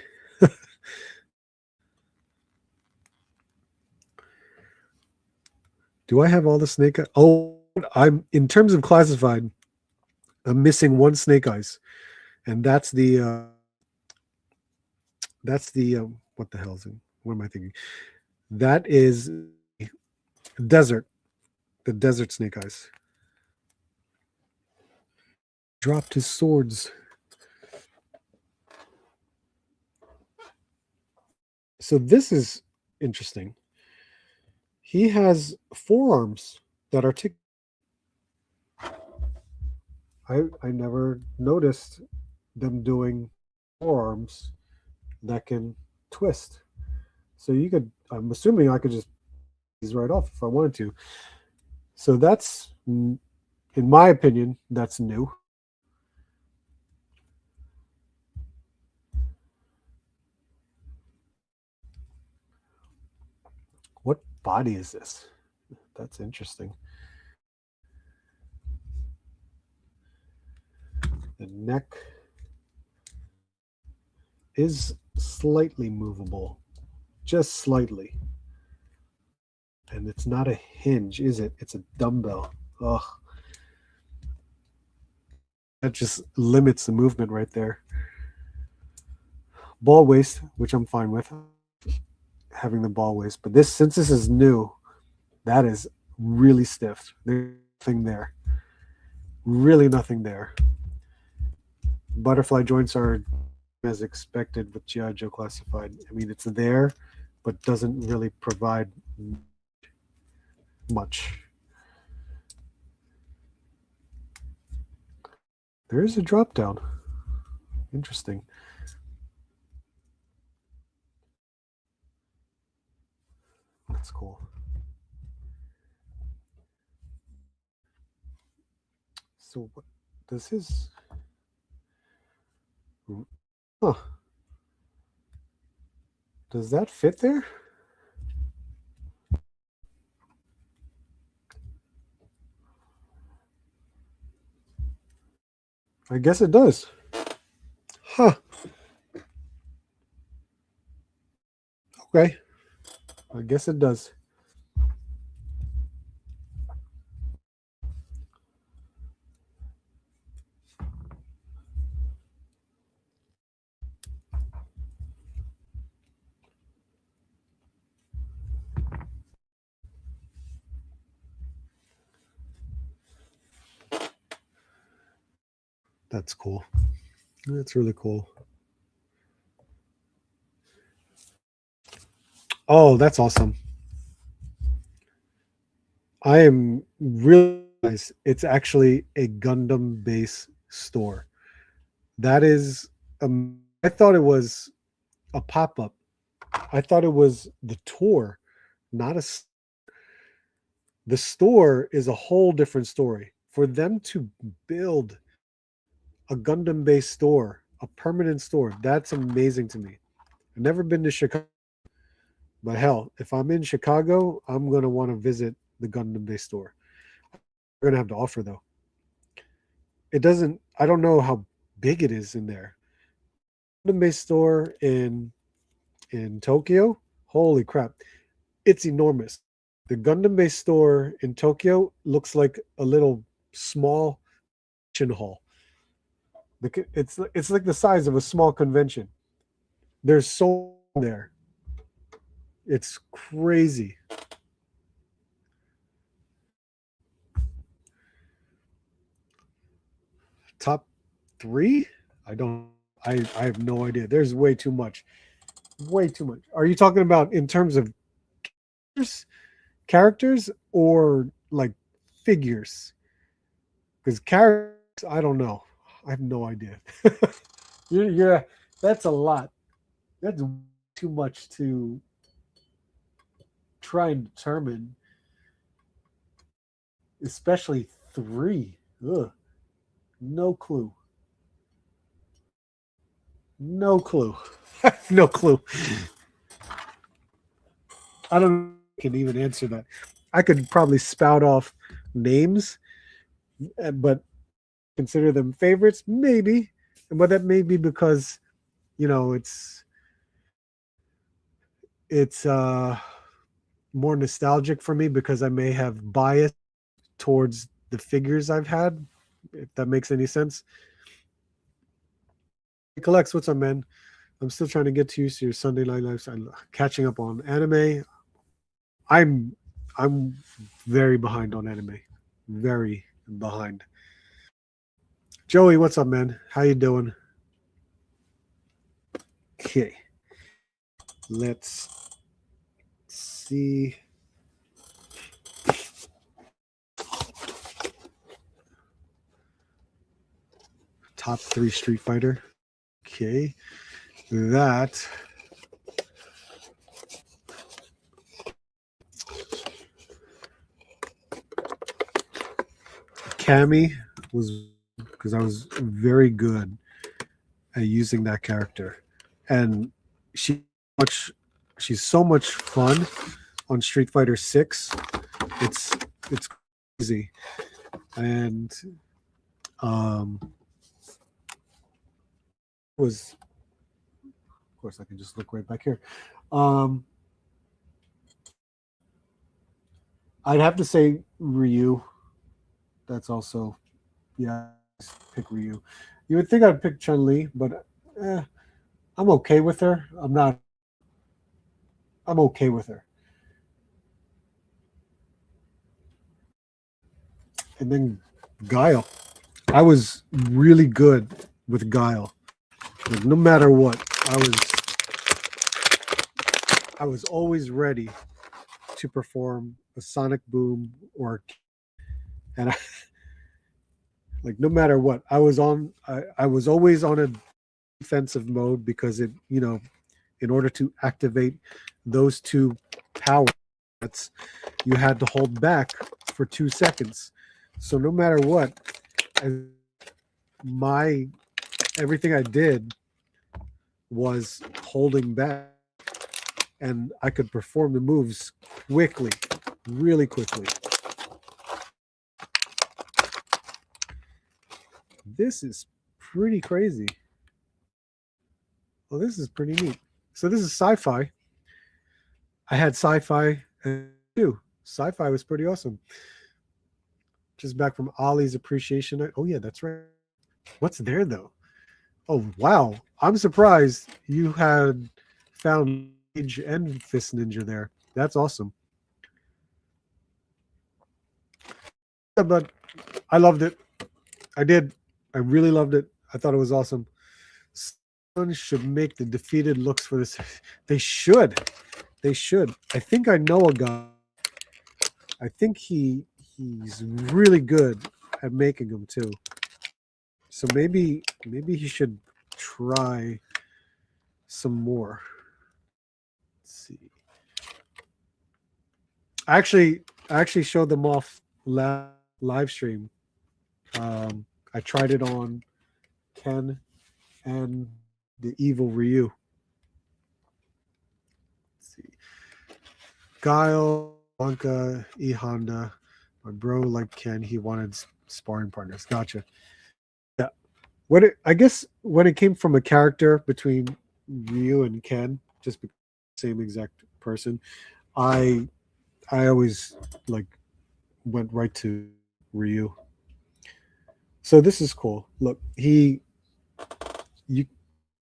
Do I have all the snake eyes? Oh, I'm in terms of classified, I'm missing one snake eyes, and that's the what the hell is it? What am I thinking? That is desert, the desert snake eyes. Dropped his swords. So this is interesting. He has forearms that are I never noticed them doing forearms that can twist. So you could, I'm assuming I could just these right off if I wanted to. So that's, in my opinion, that's new. What body is this? That's interesting. The neck is slightly movable, just slightly. And it's not a hinge, is it? It's a dumbbell. Ugh. That just limits the movement right there. Ball waist, which I'm fine with having the ball waist, but this, since this is new, that is really stiff. There's nothing there. Really nothing there. Butterfly joints are as expected with G.I. Joe Classified. I mean, it's there, but doesn't really provide much. There is a drop down. Interesting. That's cool. So what does his... Huh. Does that fit there? I guess it does. Huh. Okay. I guess it does. That's cool. That's really cool. Oh, that's awesome. I am really nice. It's actually a Gundam base store. That is, I thought it was a pop up. I thought it was the tour, not a. The store is a whole different story. For them to build a Gundam based store, a permanent store, that's amazing to me. I've never been to Chicago, but hell, if I'm in Chicago, I'm going to want to visit the Gundam based store. We're going to have to offer though. It doesn't, I don't know how big it is in there. Gundam based store in Tokyo, holy crap, it's enormous. The Gundam based store in Tokyo looks like a little small hall. It's like the size of a small convention. There's so there. It's crazy. Top three? I don't. I have no idea. There's way too much. Way too much. Are you talking about in terms of characters or like figures? Because characters, I don't know. I have no idea. You're that's a lot. That's too much to try and determine, especially three. Ugh, no clue. No clue. No clue. I don't know if I can even answer that. I could probably spout off names, but consider them favorites, maybe. But that may be because, you know, it's more nostalgic for me because I may have bias towards the figures I've had, if that makes any sense. Collects, what's up, man? I'm still trying to get to use your Sunday night lifestyle, catching up on anime. I'm I'm very behind on anime, very behind. Joey, what's up, man? How you doing? Okay, let's see. Top 3 Street Fighter. Okay, that. Cammy was because I was very good at using that character, and she much she's so much fun on Street Fighter 6. It's crazy, and um was of course I can just look right back here. Um I'd have to say Ryu. That's also, yeah, pick Ryu. You would think I'd pick Chun Li, but I'm okay with her. I'm okay with her. And then Guile. I was really good with Guile. Like, no matter what, I was always ready to perform a sonic boom or, and I, like, no matter what, I was always on a defensive mode because it, in order to activate those two power sets, you had to hold back for 2 seconds. So no matter what, my everything I did was holding back, and I could perform the moves quickly, really quickly. This is pretty crazy. Well, this is pretty neat. So this is sci-fi. I had sci-fi too. Sci-fi was pretty awesome. Just back from Ollie's appreciation night. Oh yeah, that's right. What's there though? Oh wow, I'm surprised you had found Mage and Fist Ninja there. That's awesome. Yeah, but I loved it. I did. I really loved it. I thought it was awesome. Someone should make the defeated looks for this. They should. They should. I think I know a guy. I think he's really good at making them too. So maybe he should try some more. Let's see. I actually showed them off live stream. I tried it on Ken and the evil Ryu. Let's see. Guile, Blanca, E Honda. My bro like Ken, he wanted sparring partners. Gotcha. Yeah. I guess when it came from a character between Ryu and Ken, just the same exact person, I always like went right to Ryu. So this is cool. Look, he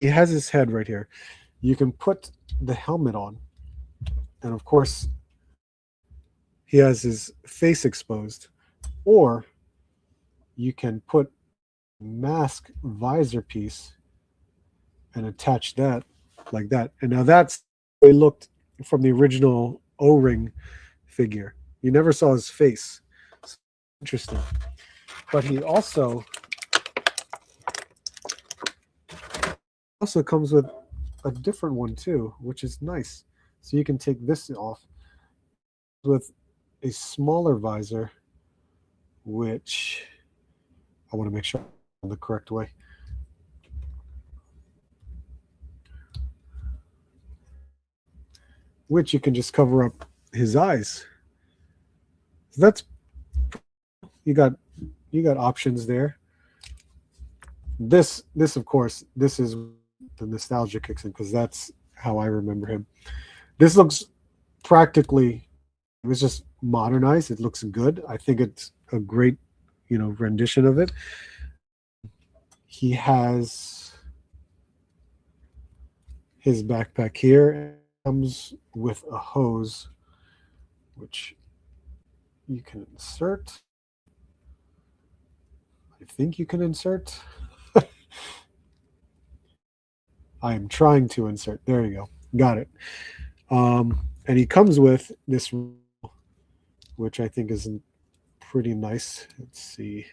has his head right here. You can put the helmet on, and of course, he has his face exposed, or you can put mask visor piece and attach that like that. And now that's how he looked from the original O-ring figure. You never saw his face. So interesting. But he also comes with a different one too, which is nice. So you can take this off with a smaller visor, which I want to make sure I'm the correct way. Which you can just cover up his eyes. So that's, you got options there. This of course, this is the nostalgia kicks in because that's how I remember him. This looks practically was just modernized. It looks good. I think it's a great, rendition of it. He has his backpack here, and comes with a hose, which you can insert. I think you can insert. I am trying to insert. There you go. Got it. And he comes with this, which I think is pretty nice. Let's see.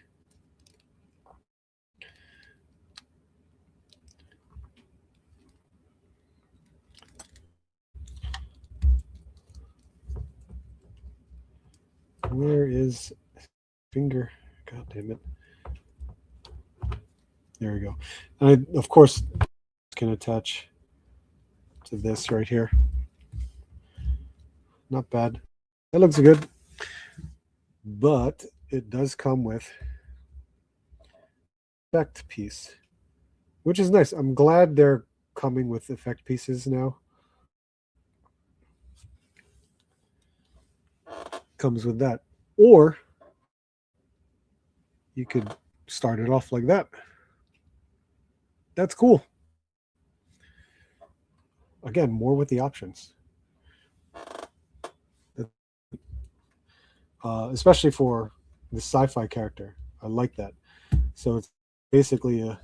Where is finger? God damn it. There we go. And I, of course, can attach to this right here. Not bad. That looks good. But it does come with effect piece, which is nice. I'm glad they're coming with effect pieces now. Comes with that. Or you could start it off like that. That's cool. Again, more with the options. Especially for the sci-fi character. I like that. So it's basically a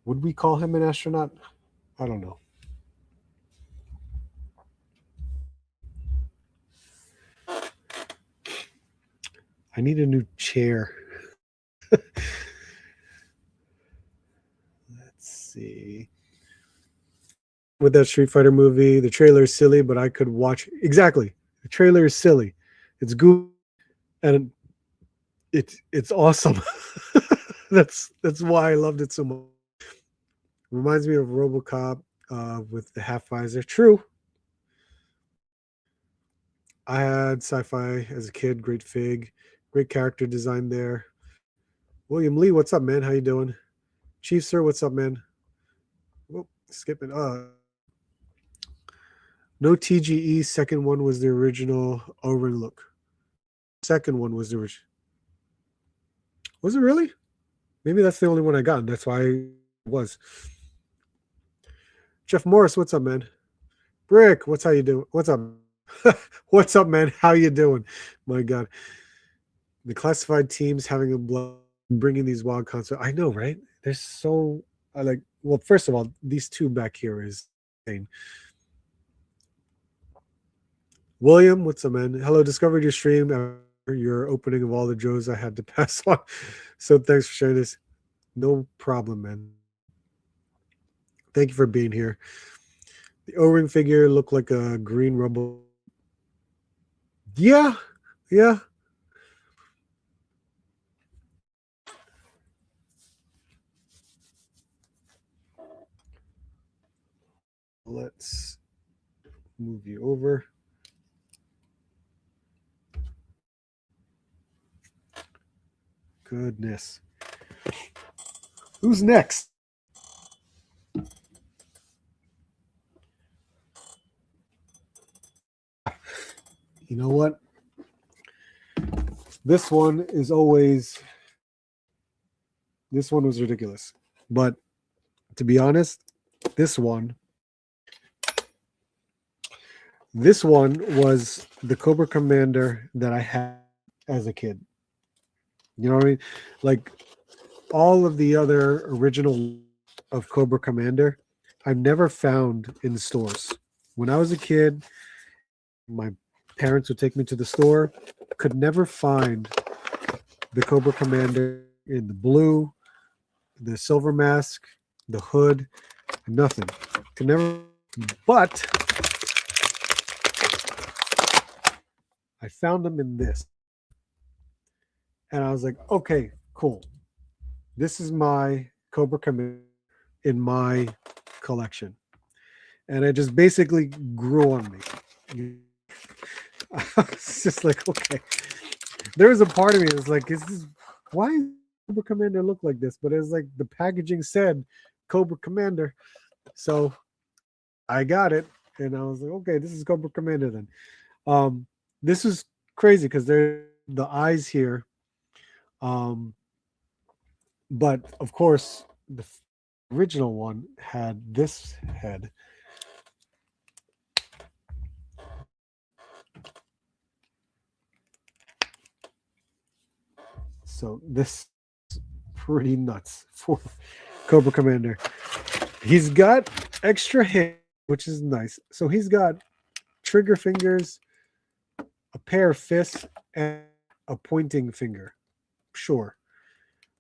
would we call him an astronaut? I don't know. I need a new chair. Let's see. With that Street Fighter movie, the trailer is silly, but I could watch. Exactly. The trailer is silly. It's goofy, and it's awesome. that's why I loved it so much. Reminds me of RoboCop with the half visor. True. I had sci-fi as a kid. Great fig, great character design there. William Lee, what's up, man? How you doing? Chief Sir, what's up, man? Oh, skipping. No TGE. Second one was the original O-ring look. Second one was the original. Was it really? Maybe that's the only one I got. And that's why it was. Jeff Morris, what's up, man? Brick, how you doing? What's up? What's up, man? How you doing? My God. The classified teams having a blood, bringing these wild concepts. I know, right? They're so, I like, well, first of all, these two back here is insane. William, what's up, man? Hello, discovered your stream after your opening of all the Joes I had to pass on. So thanks for sharing this. No problem, man. Thank you for being here. The O-ring figure looked like a green rubble. Yeah. Let's move you over. Goodness. Who's next? You know what? This one was ridiculous. But to be honest, this one was the Cobra Commander that I had as a kid. You know what I mean? Like all of the other original of Cobra Commander, I've never found in stores. When I was a kid, my parents would take me to the store, could never find the Cobra Commander in the blue, the silver mask, the hood, nothing. Could never, but I found them in this. And I was like, okay, cool. This is my Cobra Commander in my collection. And it just basically grew on me. It's just like, okay. There was a part of me that was like, why does Cobra Commander look like this? But it was like the packaging said Cobra Commander. So I got it. And I was like, okay, this is Cobra Commander then. This is crazy because there's the eyes here. But of course, the original one had this head. So this is pretty nuts for Cobra Commander. He's got extra hands, which is nice. So he's got trigger fingers, a pair of fists, and a pointing finger. Sure.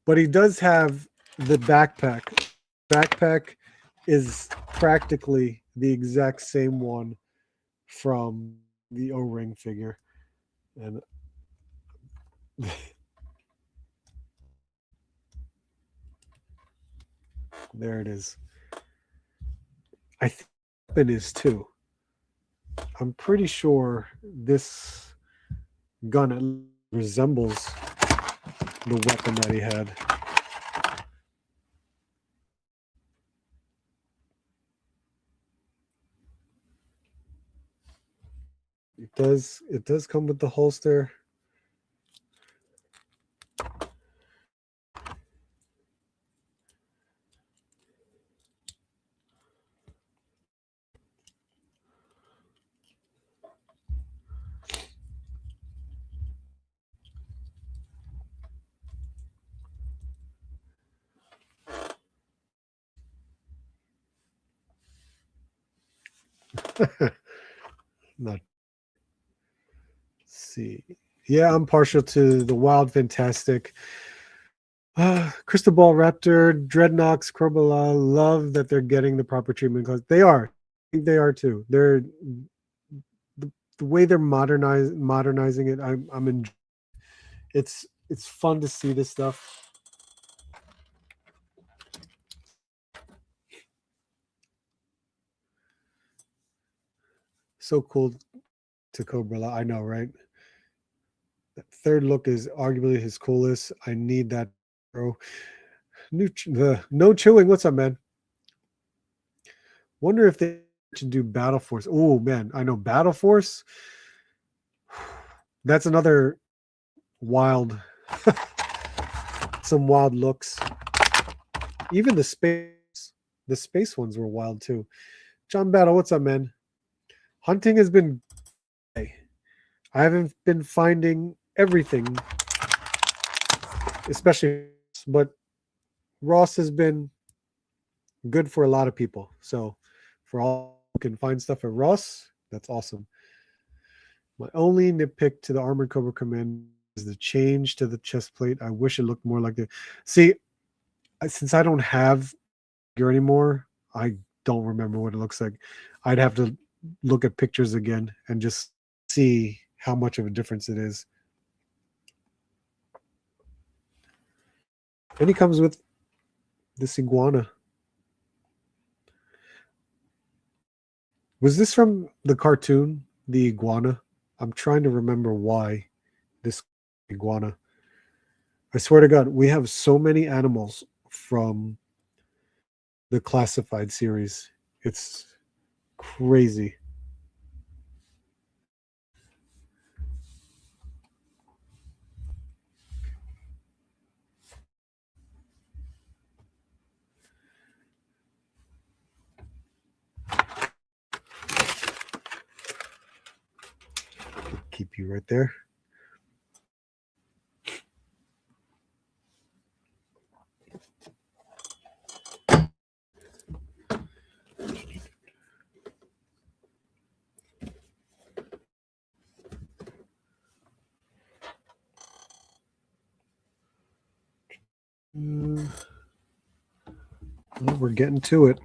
But he does have the backpack. Backpack is practically the exact same one from the O-ring figure. And there it is. I think it is too. I'm pretty sure this gun resembles the weapon that he had. It does come with the holster. Not see. Yeah, I'm partial to the Wild Fantastic. Crystal Ball Raptor, Dreadnoks, Corbala. Love that they're getting the proper treatment because they are. I think they are too. They're the way they're modernizing it. I'm enjoying. It's fun to see this stuff. So cool to Cobra. I know, right? That third look is arguably his coolest. I need that, bro. No chewing. What's up, man? Wonder if they should do Battle Force. Oh man, I know Battle Force. That's another wild, some wild looks. Even the space ones were wild too. John Battle, what's up, man? Hunting has been. I haven't been finding everything, especially, but Ross has been good for a lot of people. So for all who can find stuff at Ross, that's awesome. My only nitpick to the Armored Cobra Command is the change to the chest plate. I wish it looked more like the. See, since I don't have gear anymore, I don't remember what it looks like. I'd have to look at pictures again and just see how much of a difference it is. And he comes with this iguana. Was this from the cartoon, the iguana? I'm trying to remember why this iguana. I swear to God, we have so many animals from the classified series. It's crazy. Keep you right there. Well, we're getting to it.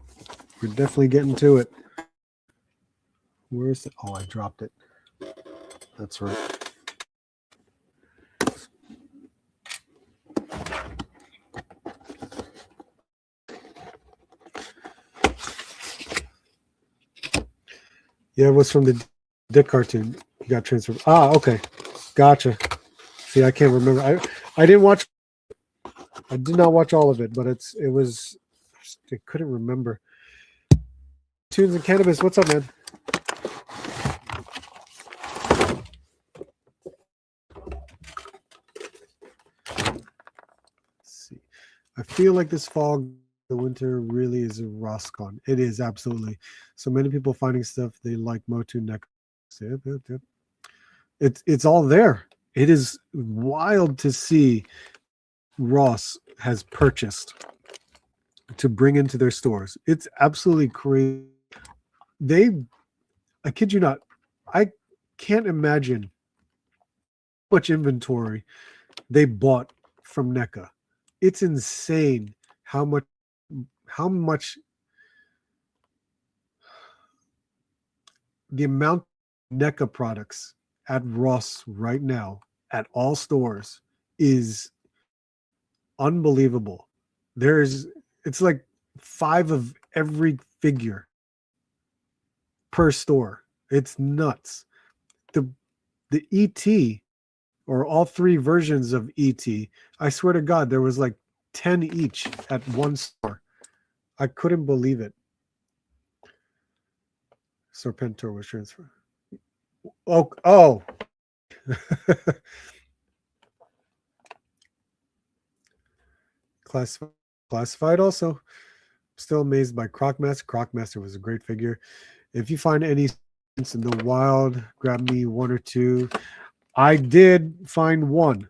We're definitely getting to it. Where's it? Oh, I dropped it. That's right. Yeah, it was from the Dick cartoon. You got transferred. Ah, okay. Gotcha. See, I can't remember. I didn't watch. I did not watch all of it, but it was. I couldn't remember. Tunes and Cannabis, what's up, man? Let's see. I feel like this fall, the winter really is a Roscon. It is, absolutely. So many people finding stuff they like. Motu neck. Yep, yep, yep. It's all there. It is wild to see Ross has purchased to bring into their stores. It's absolutely crazy. I kid you not, I can't imagine how much inventory they bought from NECA. It's insane how much the amount of NECA products at Ross right now at all stores is unbelievable. It's like 5 of every figure per store. It's nuts. The ET, or all 3 versions of ET, I swear to God, there was like 10 each at one store. I couldn't believe it. Serpentor was transferred. Oh. Classified also. Still amazed by Crocmaster. Crocmaster was a great figure. If you find any in the wild, grab me 1 or 2. I did find one.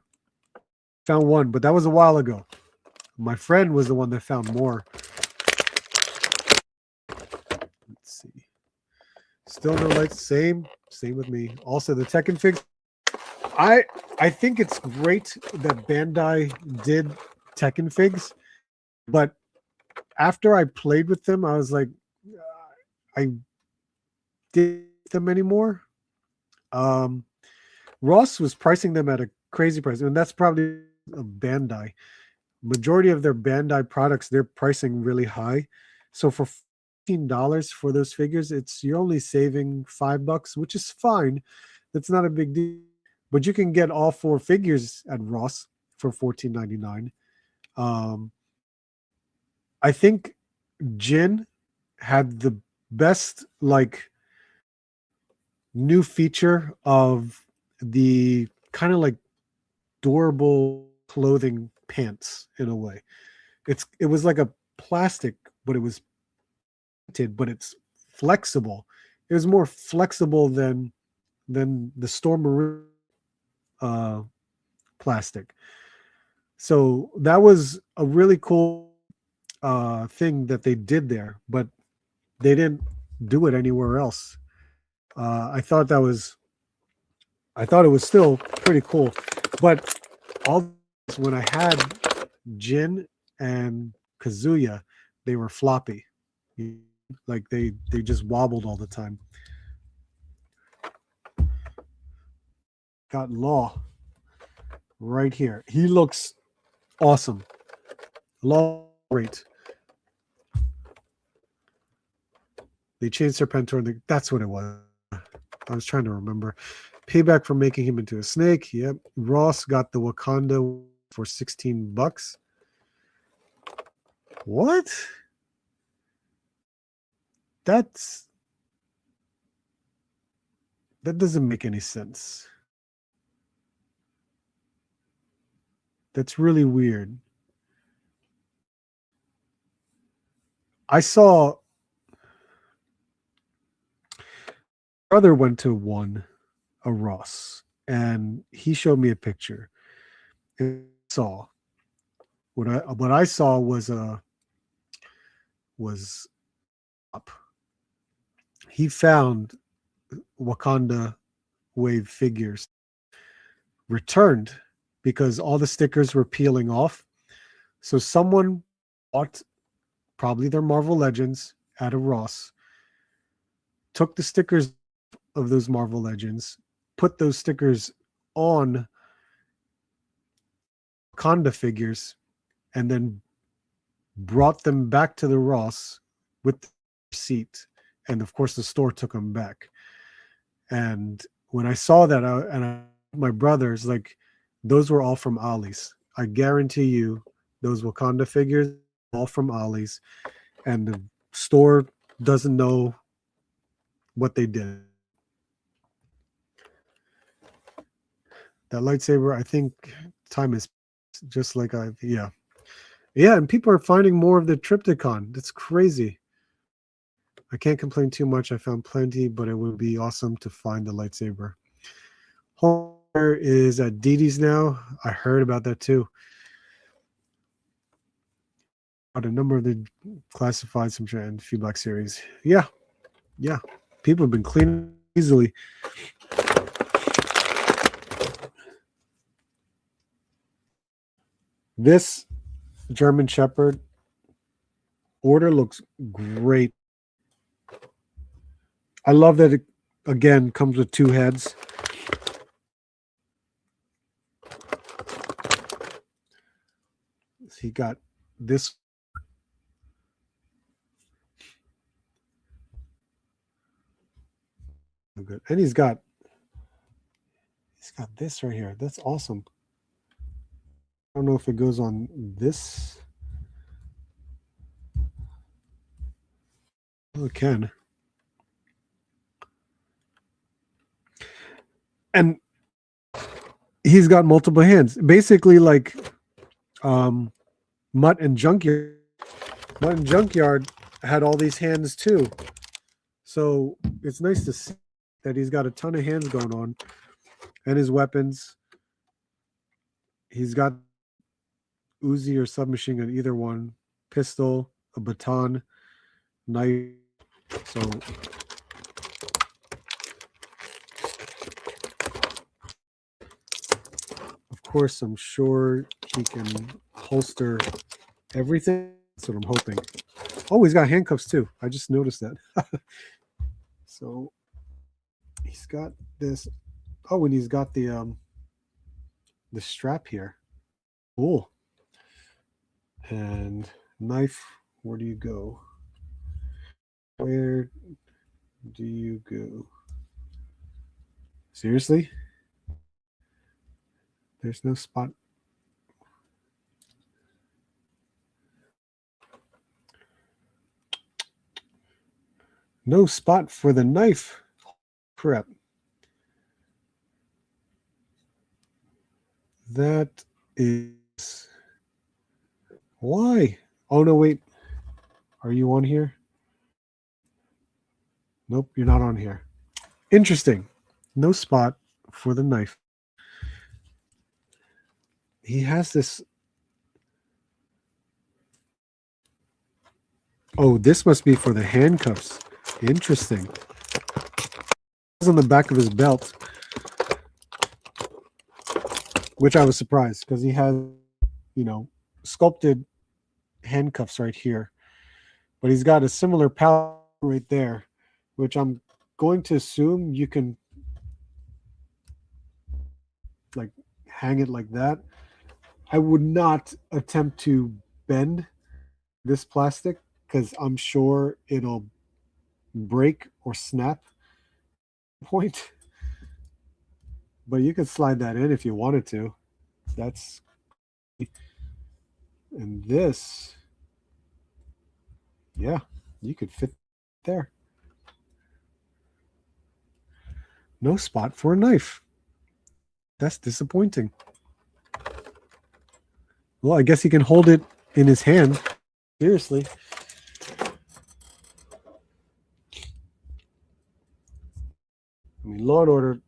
Found one, but that was a while ago. My friend was the one that found more. Let's see. Still no lights. Same with me. Also, the Tekken figs. I think it's great that Bandai did Tekken figs, but after I played with them, I was like, I did them anymore. Ross was pricing them at a crazy price, and that's probably a Bandai. Majority of their Bandai products, they're pricing really high. So for $15 for those figures, you're only saving $5, which is fine. That's not a big deal. But you can get all 4 figures at Ross for $14.99. I think Jin had the best new feature of the kind of like durable clothing pants in a way. It was like a plastic, but it was painted, but it's flexible. It was more flexible than the Storm plastic. So that was a really cool thing that they did there, but they didn't do it anywhere else. I thought it was still pretty cool, but when I had Jin and Kazuya, they were floppy, like they just wobbled all the time. Got Law right here. He looks awesome. Law, great. They changed Serpentor. That's what it was. I was trying to remember. Payback for making him into a snake. Yep. Ross got the Wakanda for $16. What? That doesn't make any sense. That's really weird. I saw brother went to a Ross, and he showed me a picture. And saw what I saw was up. He found Wakanda Wave figures returned because all the stickers were peeling off. So someone bought probably their Marvel Legends at a Ross, took the stickers of those Marvel Legends, put those stickers on Wakanda figures, and then brought them back to the Ross with the receipt. And of course, the store took them back. And when I saw that, my brother's like, those were all from Ollie's. I guarantee you, those Wakanda figures all from Ollie's, and the store doesn't know what they did. That lightsaber, I think time is just like yeah. Yeah, and people are finding more of the Triptychon. That's crazy. I can't complain too much. I found plenty, but it would be awesome to find the lightsaber. Homer is at Dee Dee's now. I heard about that too. About a number of the classifieds and feedback series. Yeah, yeah. People have been cleaning easily. This German Shepherd order looks great. I love that it, again, comes with two heads. He got this. Good. And he's got this right here. That's awesome. I don't know if it goes on this. Oh, it can. And he's got multiple hands. Basically like Mutt and Junkyard. Mutt and Junkyard had all these hands too. So it's nice to see that he's got a ton of hands going on. And his weapons. He's got Uzi or submachine gun, either one. Pistol, a baton, knife. So of course, I'm sure he can holster everything. That's what I'm hoping. Oh, he's got handcuffs too. I just noticed that. So he's got this. Oh, and he's got the strap here. Cool. And knife. Where do you go? Where do you go? Seriously? There's no spot. No spot for the knife. Crap. That is why. Oh no, wait. Are you on here? Nope, you're not on here. Interesting. No spot for the knife. He has this. Oh, this must be for the handcuffs. Interesting. It's on the back of his belt, which I was surprised because he has, sculpted handcuffs right here. But he's got a similar pouch right there, which I'm going to assume you can like hang it like that. I would not attempt to bend this plastic because I'm sure it'll break or snap point. But you could slide that in if you wanted to. That's and this, yeah, you could fit there. No spot for a knife. That's disappointing. Well, I guess he can hold it in his hand. Seriously. I mean, Law and Order.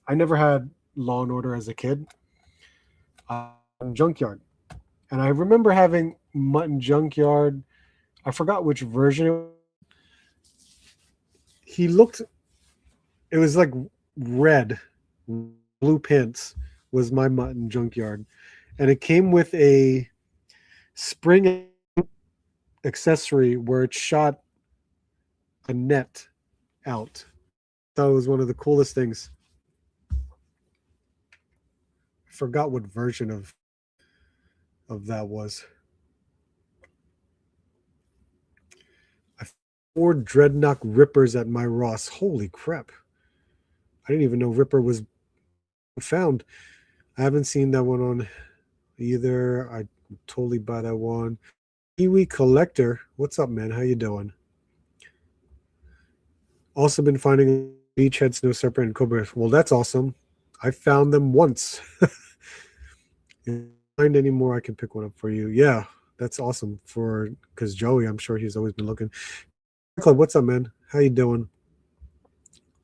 I never had Law and Order as a kid. Junkyard, and I remember having Mutton Junkyard. I forgot which version. He looked. It was like red, blue pants was my Mutton Junkyard, and it came with a spring accessory where it shot a net out. That was one of the coolest things. I forgot what version of that was. I 4 Dreadnought Rippers at my Ross. Holy crap. I didn't even know Ripper was found. I haven't seen that one on either. I totally buy that one. Kiwi Collector. What's up, man? How you doing? Also been finding beachhead snow serpent and cobra. Well, that's awesome. I found them once. If I find any more, I can pick one up for you. Yeah, that's awesome. For because Joey, I'm sure he's always been looking. Club, what's up, man? How you doing?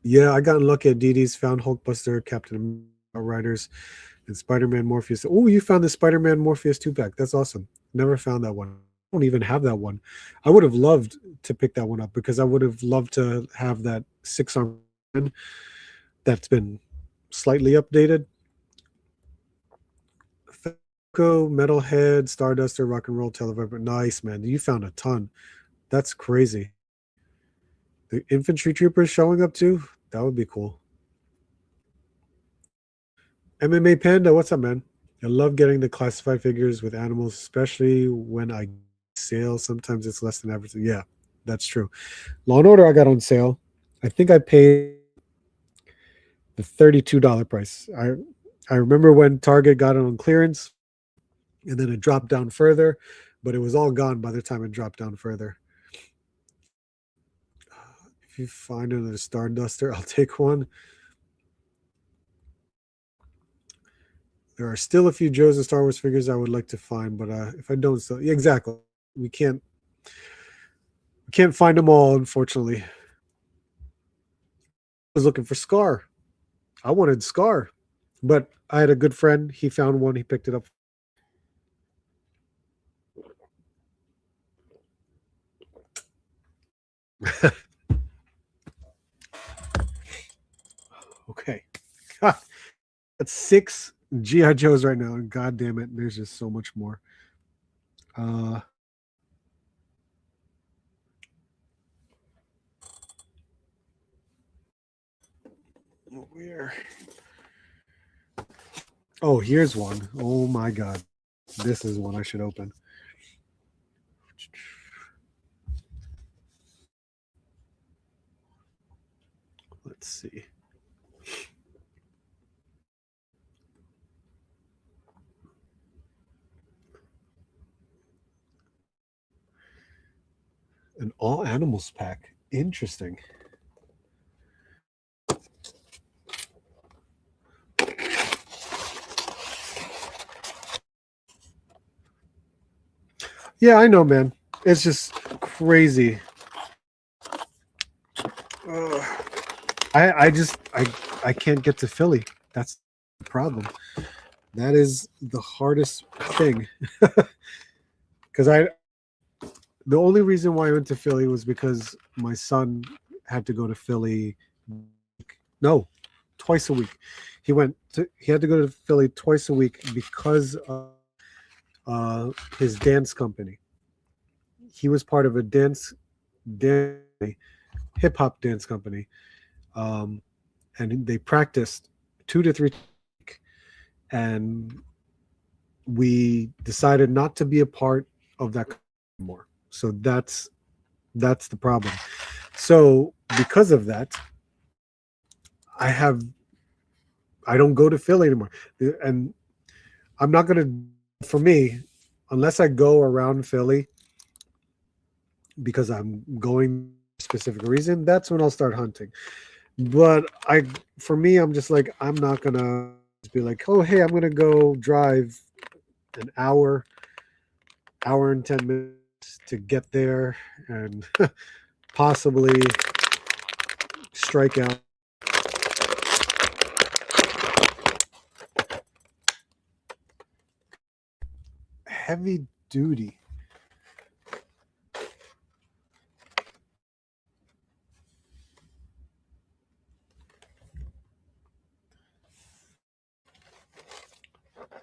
Yeah, I got lucky at DD's. Found Hulkbuster, Captain America, Riders, and Spider-Man Morpheus. Oh, you found the Spider-Man Morpheus 2-pack. That's awesome. Never found that one. I don't even have that one. I would have loved to pick that one up because I would have loved to have that 6-arm that's been slightly updated. Falco, Metalhead, Starduster, Rock and Roll, Televiper. Nice, man. You found a ton. That's crazy. The infantry troopers showing up too? That would be cool. MMA Panda, what's up, man? I love getting the classified figures with animals, especially when I sale. Sometimes it's less than average. Yeah, that's true. Law and Order I got on sale. I think I paid the $32 price. I remember when Target got it on clearance, and then it dropped down further, but it was all gone by the time it dropped down further. If you find another Star Duster, I'll take one. There are still a few Joe's and Star Wars figures I would like to find, but if I don't, so yeah, exactly, we can't find them all, unfortunately. I was looking for Scar. I wanted Scar, but I had a good friend. He found one. He picked it up. Okay. God, that's 6 GI Joes right now, and god damn it, there's just so much more. Uh, where? Oh, here's one. Oh my god, this is one I should open. Let's see. An all animals pack. Interesting. Yeah, I know, man. It's just crazy. Uh, I can't get to Philly. That's the problem. That is the hardest thing. Because the only reason why I went to Philly was because my son had to go to Philly. No, twice a week. He had to go to Philly twice a week because of his dance company. He was part of a dance hip hop dance company, um, and they practiced 2 to 3 and we decided not to be a part of that anymore. So that's the problem. So because of that, I have I don't go to Philly anymore, and I'm not gonna. For me, unless I go around Philly because I'm going for a specific reason, that's when I'll start hunting. But for me, I'm just like I'm not gonna be like, oh hey, I'm gonna go drive an hour and 10 minutes to get there and possibly strike out. Heavy duty.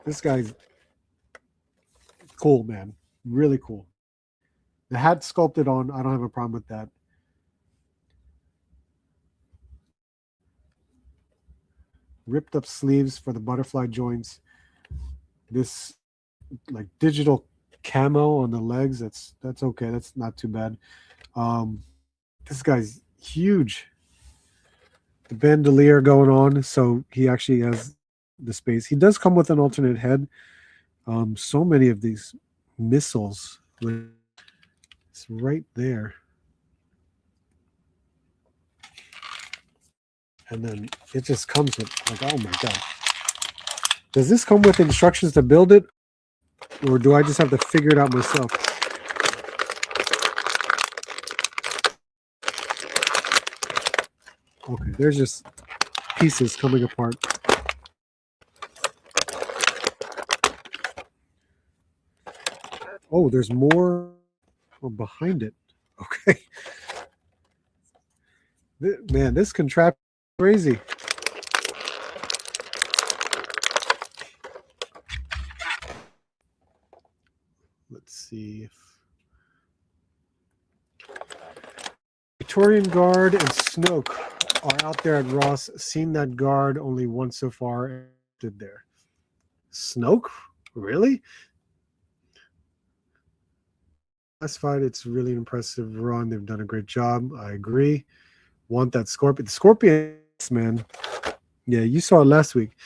This guy's cool, man. Really cool. The hat sculpted on. I don't have a problem with that. Ripped up sleeves for the butterfly joints. This like digital camo on the legs. That's okay. That's not too bad. Um, this guy's huge. The bandolier going on, so he actually has the space. He does come with an alternate head. So many of these missiles. It's right there. And then it just comes with, like, oh my God. Does this come with instructions to build it? Or do I just have to figure it out myself? Okay, there's just pieces coming apart. Oh, there's more behind it. Okay. Man, this contraption is crazy. Let's see if Victorian Guard and Snoke are out there at Ross. Seen that guard only once so far. Stood there. Snoke? Really? Classified, it's really an impressive run. They've done a great job. I agree. Want that Scorpion. The Scorpion, man. Yeah, you saw it last week.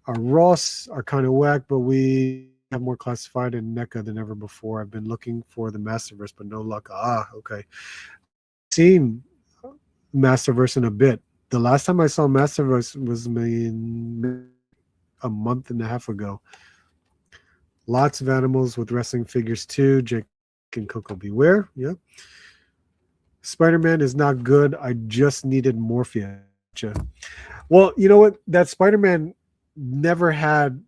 Our Ross are kind of whack, but we have more classified in NECA than ever before. I've been looking for the Masterverse, but no luck. Ah, okay. Seen Masterverse in a bit. The last time I saw Masterverse was a month and a half ago. Lots of animals with wrestling figures too. Jake and Coco Beware. Yeah. Spider-Man is not good. I just needed Morphia. Well, you know what? That Spider-Man never had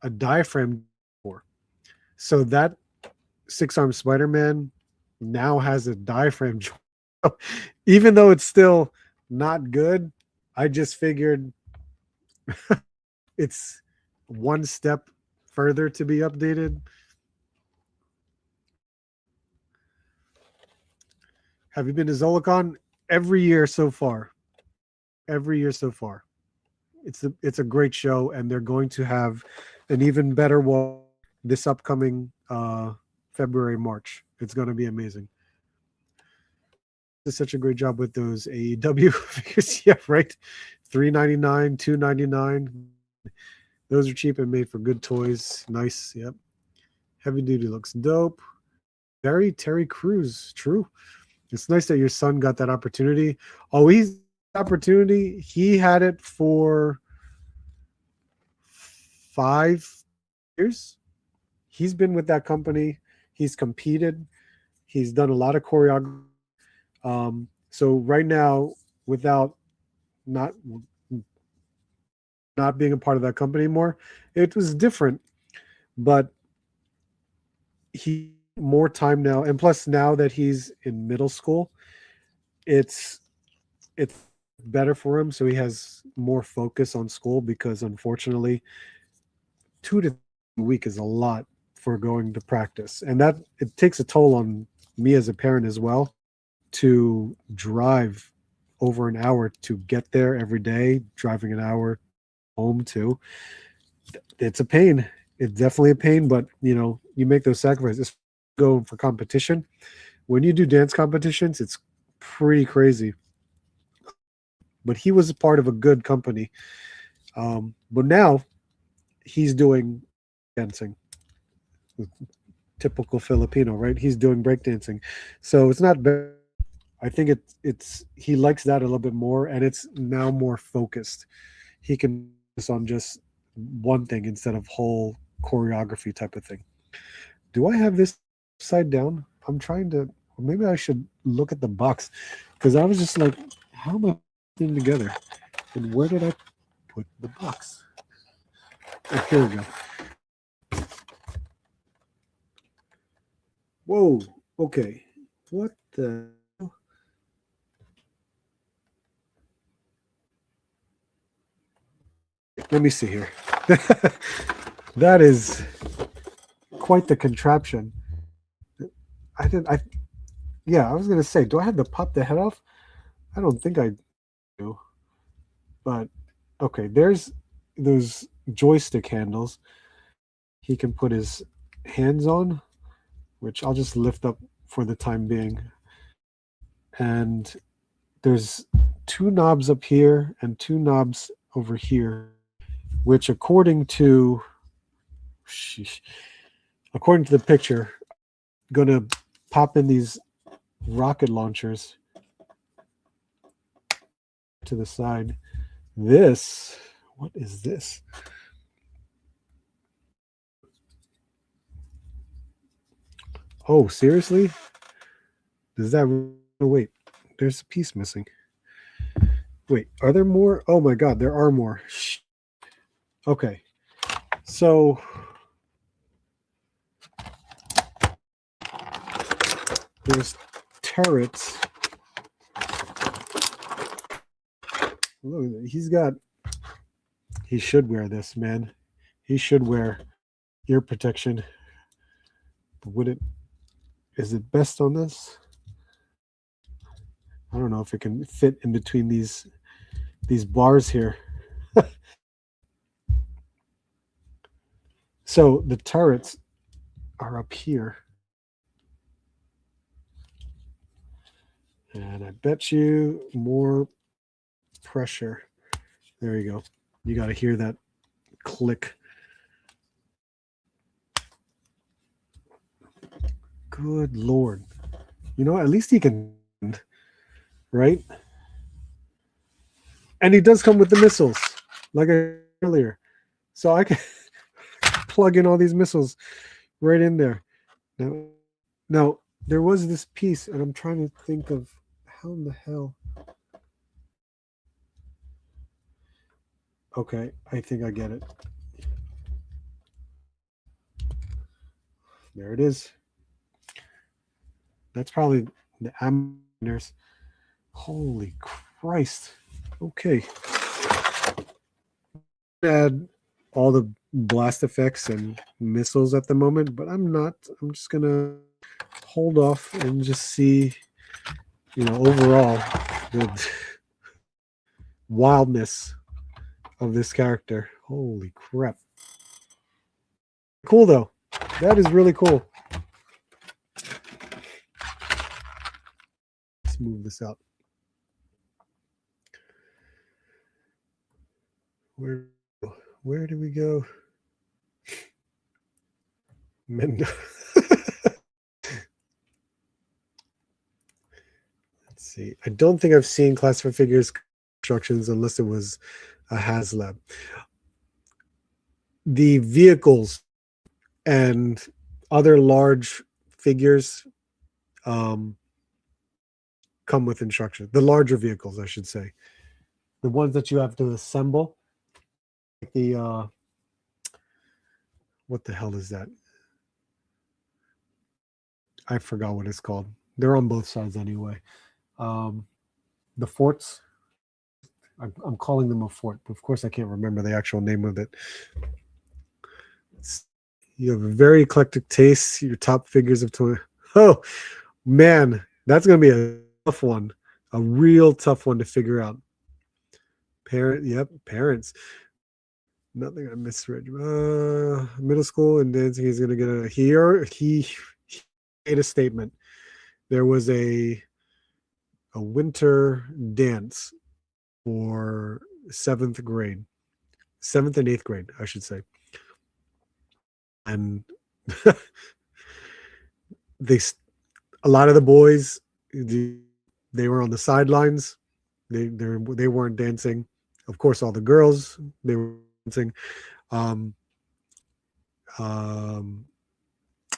a diaphragm before. So that six-armed Spider-Man now has a diaphragm. Even though it's still not good, I just figured it's one step further to be updated. Have you been to Zolicon? Every year so far. Every year so far. It's a great show, and they're going to have an even better one this upcoming February, March. It's going to be amazing. It's such a great job with those AEW figures. Yeah, right. $3.99, $2.99. Those are cheap and made for good toys. Nice. Yep. Heavy Duty looks dope. Very Terry Crews. True. It's nice that your son got that opportunity. Oh, he's opportunity. He had it for 5 years. He's been with that company. He's competed. He's done a lot of choreography. So right now, without not being a part of that company anymore, it was different. But he more time now, and plus now that he's in middle school, it's better for him. So he has more focus on school because unfortunately, 2 to 3 a week is a lot for going to practice, and that it takes a toll on me as a parent as well to drive over an hour to get there every day, driving an hour home too. It's a pain. It's definitely a pain, but you make those sacrifices. Go for competition. When you do dance competitions, it's pretty crazy. But he was a part of a good company. But now he's doing dancing. Typical Filipino, right? He's doing breakdancing. So it's not bad. I think it's he likes that a little bit more, and it's now more focused. He can focus on just one thing instead of whole choreography type of thing. Do I have this upside down? I'm trying to. Maybe I should look at the box because I was just like, how am I putting it together? And where did I put the box? Oh, here we go. Whoa. Okay. What the? Let me see here. That is quite the contraption. Yeah, I was gonna say, do I have to pop the head off? I don't think I do. But okay, there's those joystick handles. He can put his hands on, which I'll just lift up for the time being. And there's 2 knobs up here and 2 knobs over here, which according to the picture, gonna pop in these rocket launchers to the side. This, what is this? Oh, seriously? Does that, oh, wait, there's a piece missing. Wait, are there more? Oh my God, there are more. Okay, so there's turrets. Look, he should wear this, man. He should wear ear protection. But is it best on this? I don't know if it can fit in between these bars here. So the turrets are up here. And I bet you more pressure. There you go. You got to hear that click. Good Lord. You know, at least he can, right? And he does come with the missiles, like I said earlier. So I can plug in all these missiles right in there. Now, there was this piece, and I'm trying to think of how in the hell. Okay, I think I get it. There it is. That's probably the ammunition. Holy Christ. Okay. Add all the blast effects and missiles at the moment, but I'm not. I'm just going to hold off and just see, overall the wildness of this character. Holy crap. Cool, though. That is really cool. Let's move this out. Where do we go? Let's see. I don't think I've seen Classified Figures instructions unless it was a HasLab. The vehicles and other large figures come with instructions. The larger vehicles, I should say. The ones that you have to assemble. The what the hell is that? I forgot what it's called. They're on both sides anyway. The forts. I'm calling them a fort, but of course I can't remember the actual name of it. You have a very eclectic taste. Your top figures of 20. Oh man, that's gonna be a tough one. A real tough one to figure out. Parents. Nothing I misread. Middle school and dancing. He's gonna get he made a statement. There was a winter dance for 7th grade, 7th and 8th grade, I should say, and a lot of the boys, they were on the sidelines. They weren't dancing. Of course, all the girls, they were dancing.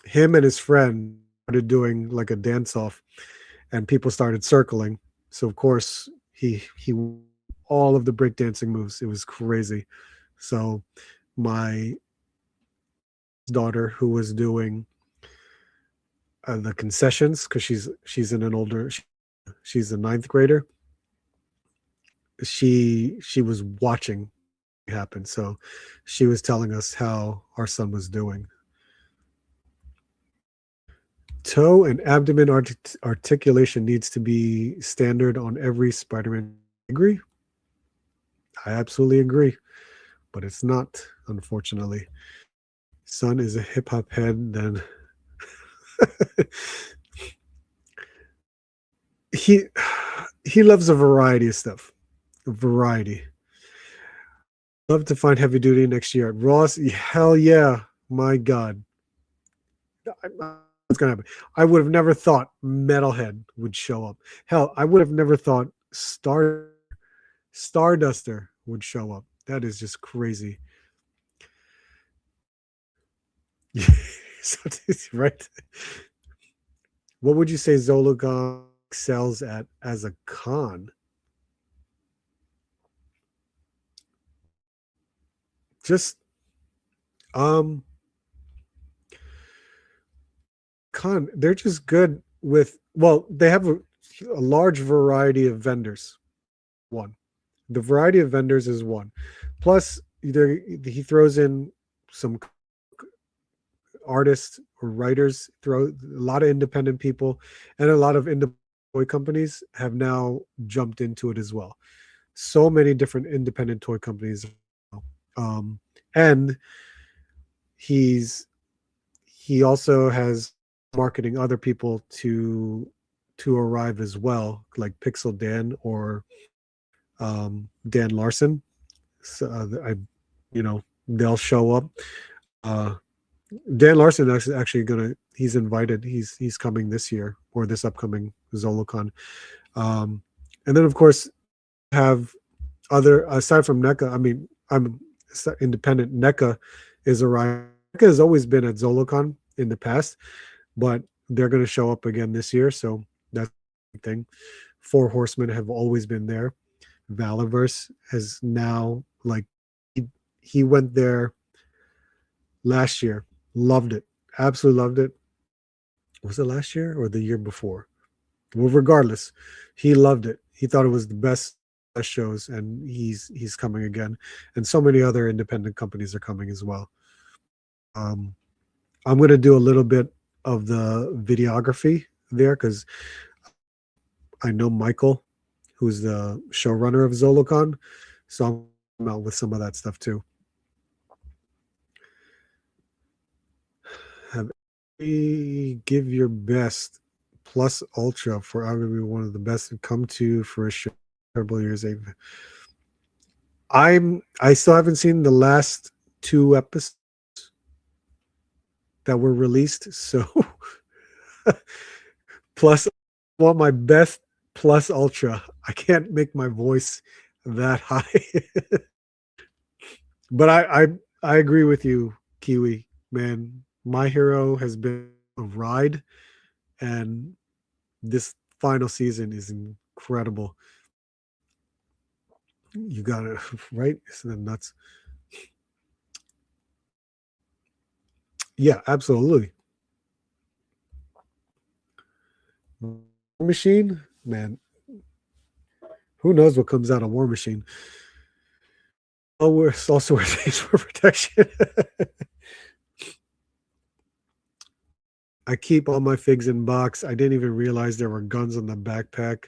Him and his friend started doing like a dance off, and people started circling. So of course he all of the breakdancing moves. It was crazy. So my daughter, who was doing the concessions, because she's in an older, she's a 9th grader. She was watching it happen. So she was telling us how our son was doing. Toe and abdomen articulation needs to be standard on every Spider-Man. Agree? I absolutely agree, but it's not, unfortunately. Son is a hip hop head, then he loves a variety of stuff. A variety. Love to find heavy duty next year. Ross, hell yeah. My God. What's gonna happen? I would have never thought Metalhead would show up. Hell, I would have never thought Star Starduster would show up. That is just crazy. So, right? What would you say Zologon excels at as a con? Just um con. They're just good with. Well, they have a large variety of vendors. One, the variety of vendors is one. Plus, he throws in some artists or writers, throw a lot of independent people, and a lot of independent toy companies have now jumped into it as well. So many different independent toy companies, um, and he's he also has marketing other people to arrive as well, like Pixel Dan or Dan Larson. So, they'll show up. Uh, Dan Larson is actually gonna. He's invited. He's coming this year or this upcoming ZoloCon. Um, and then of course have other aside from NECA. I mean, I'm independent. NECA is arriving. NECA has always been at ZoloCon in the past, but they're going to show up again this year. So that's a thing. Four Horsemen have always been there. Valiverse has now he went there last year. Loved it. Absolutely loved it. Was it last year or the year before? Well, regardless, he loved it. He thought it was the best shows, and he's coming again. And so many other independent companies are coming as well. Um, I'm going to do a little bit of the videography there because I know Michael, who's the showrunner of Zolocon, so I'm out with some of that stuff too. Have give your best plus ultra for arguably one of the best to come to for a show. Terrible years. I still haven't seen the last two episodes that were released, so plus I want my best plus ultra. I can't make my voice that high. But I agree with you, Kiwi, man. My Hero has been a ride, and this final season is incredible. You got it right. Isn't it nuts? Yeah, absolutely. War Machine, man. Who knows what comes out of War Machine? Oh, we're also wear things for protection. I keep all my figs in box. I didn't even realize there were guns on the backpack.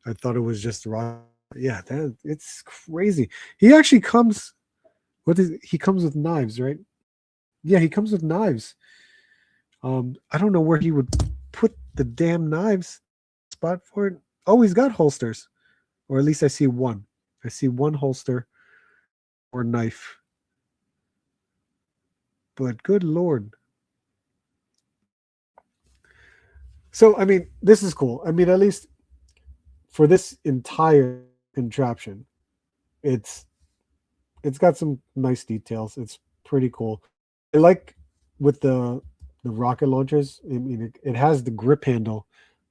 I thought it was just rock. Yeah, it's crazy. He actually comes. He comes with knives, right? Yeah, he comes with knives. I don't know where he would put the damn knives spot for it. Oh, he's got holsters, or at least I see one. I see one holster or knife. But good lord. So I mean, this is cool. I mean, at least for this entire contraption, it's it's got some nice details. It's pretty cool. I like with the rocket launchers. I mean, it has the grip handle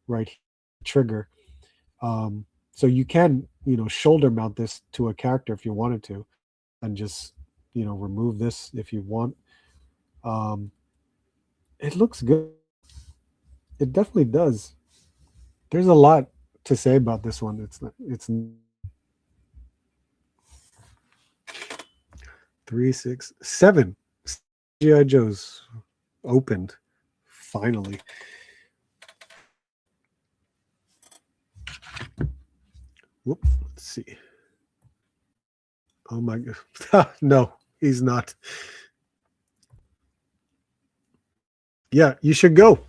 right here, trigger. So you can shoulder mount this to a character if you wanted to, and just remove this if you want. Um, it looks good. It definitely does. There's a lot to say about this one. It's 3, 6, 7 GI Joes opened finally. Whoop, let's see. Oh my god. No, he's not. Yeah, you should go.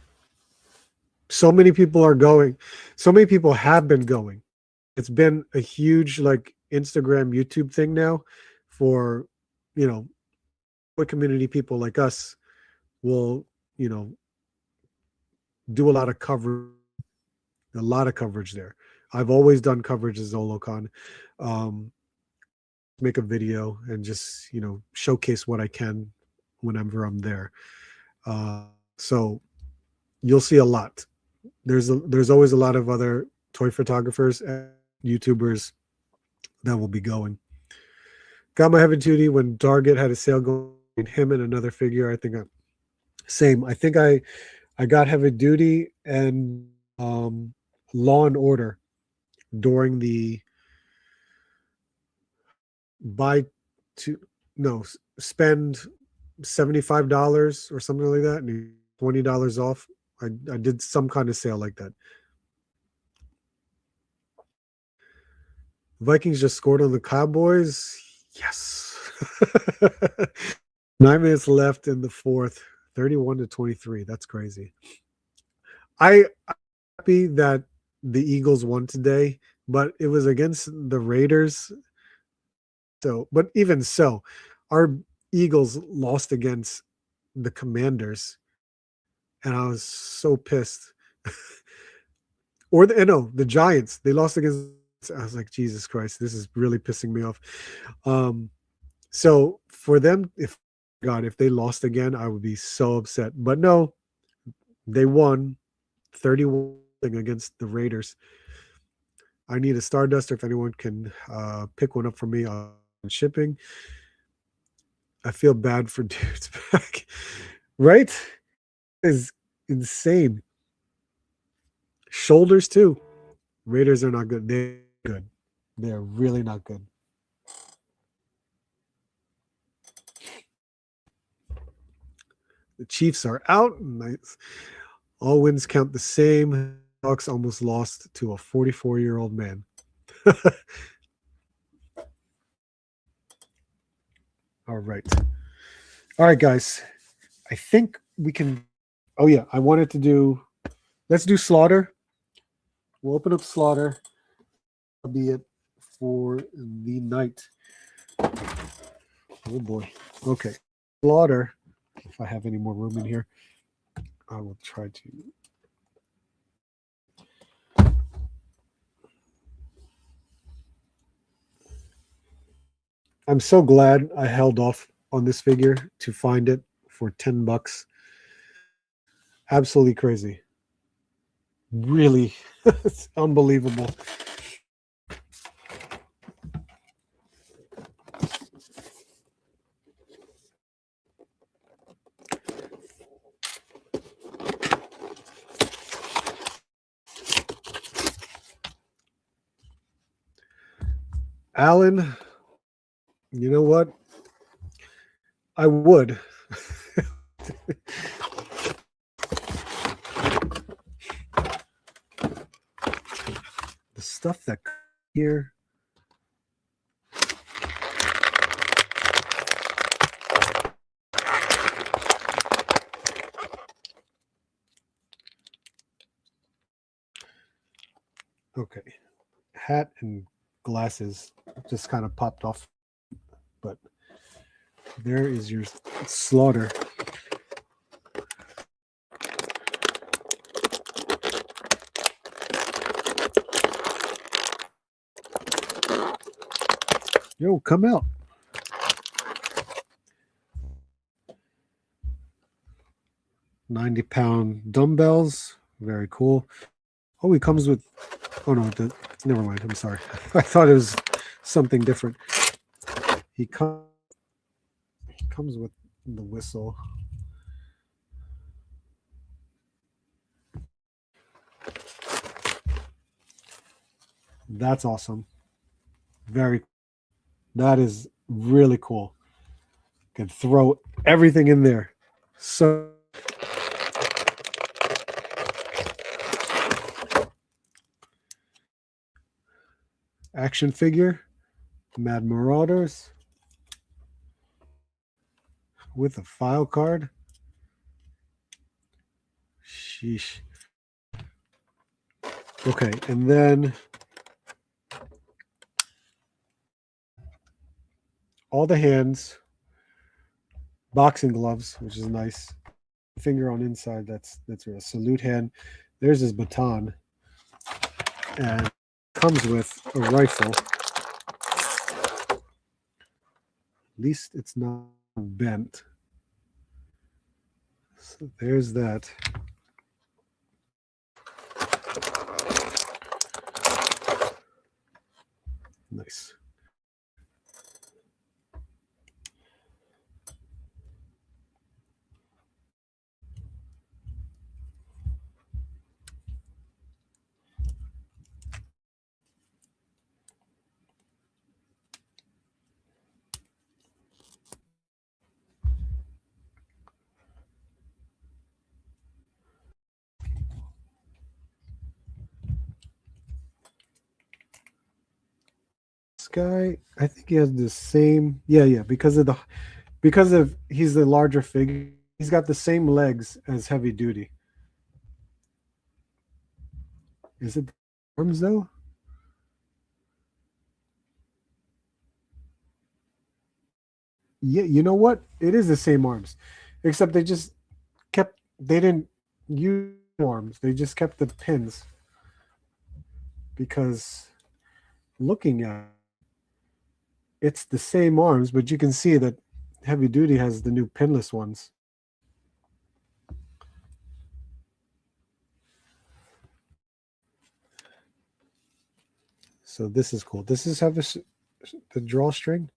So many people are going. So many people have been going. It's been a huge Instagram, YouTube thing now for, what community people like us will, do a lot of coverage there. I've always done coverage as Zolocon. make a video and just showcase what I can whenever I'm there. So you'll see a lot. There's always a lot of other toy photographers and YouTubers that will be going. Got my heavy duty when Target had a sale going. Him and another figure. I think same. I think I got heavy duty and Law and Order during the buy to no spend $75 or something like that and $20 off. I did some kind of sale like that. Vikings just scored on the Cowboys. Yes. 9 minutes left in the fourth, 31-23. That's crazy. I'm happy that the Eagles won today, but it was against the Raiders. So, but even so, our Eagles lost against the Commanders, and I was so pissed. The Giants. They lost against. I was like, Jesus Christ, this is really pissing me off. So for them, if they lost again, I would be so upset. But no, they won 31 against the Raiders. I need a Starduster. If anyone can pick one up for me on shipping. I feel bad for dudes back. Right? Is insane. Shoulders too. Raiders are not good. They're good. They're really not good. The Chiefs are out. Nice. All wins count the same. Hawks almost lost to a 44-year-old man. All right. All right, guys. I think we can. Oh, yeah. I wanted to do. Let's do Slaughter. We'll open up Slaughter. That'll be it for the night. Oh, boy. Okay. Slaughter. If I have any more room in here, I will try to. I'm so glad I held off on this figure to find it for $10. Absolutely crazy. Really, it's unbelievable. Alan, you know what? I would. The stuff that here. Okay. Hat and glasses just kind of popped off. But there is your Slaughter. Yo, come out. £90 dumbbells. Very cool. Oh, he comes with. Oh no, never mind. I'm sorry. I thought it was something different. He comes with the whistle. That's awesome. That is really cool. Can throw everything in there. So action figure, Mad Marauders with a file card. Sheesh. Okay, and then all the hands, boxing gloves, which is nice. Finger on inside, that's a salute hand. There's his baton, and comes with a rifle. At least it's not bent. So there's that. Nice. This guy, I think he has the same. Yeah, because of he's the larger figure. He's got the same legs as Heavy Duty. Is it the arms though? Yeah, you know what? It is the same arms, except they didn't use arms. They just kept the pins because looking at it's the same arms, but you can see that Heavy Duty has the new pinless ones. So this is cool. Does this have the drawstring?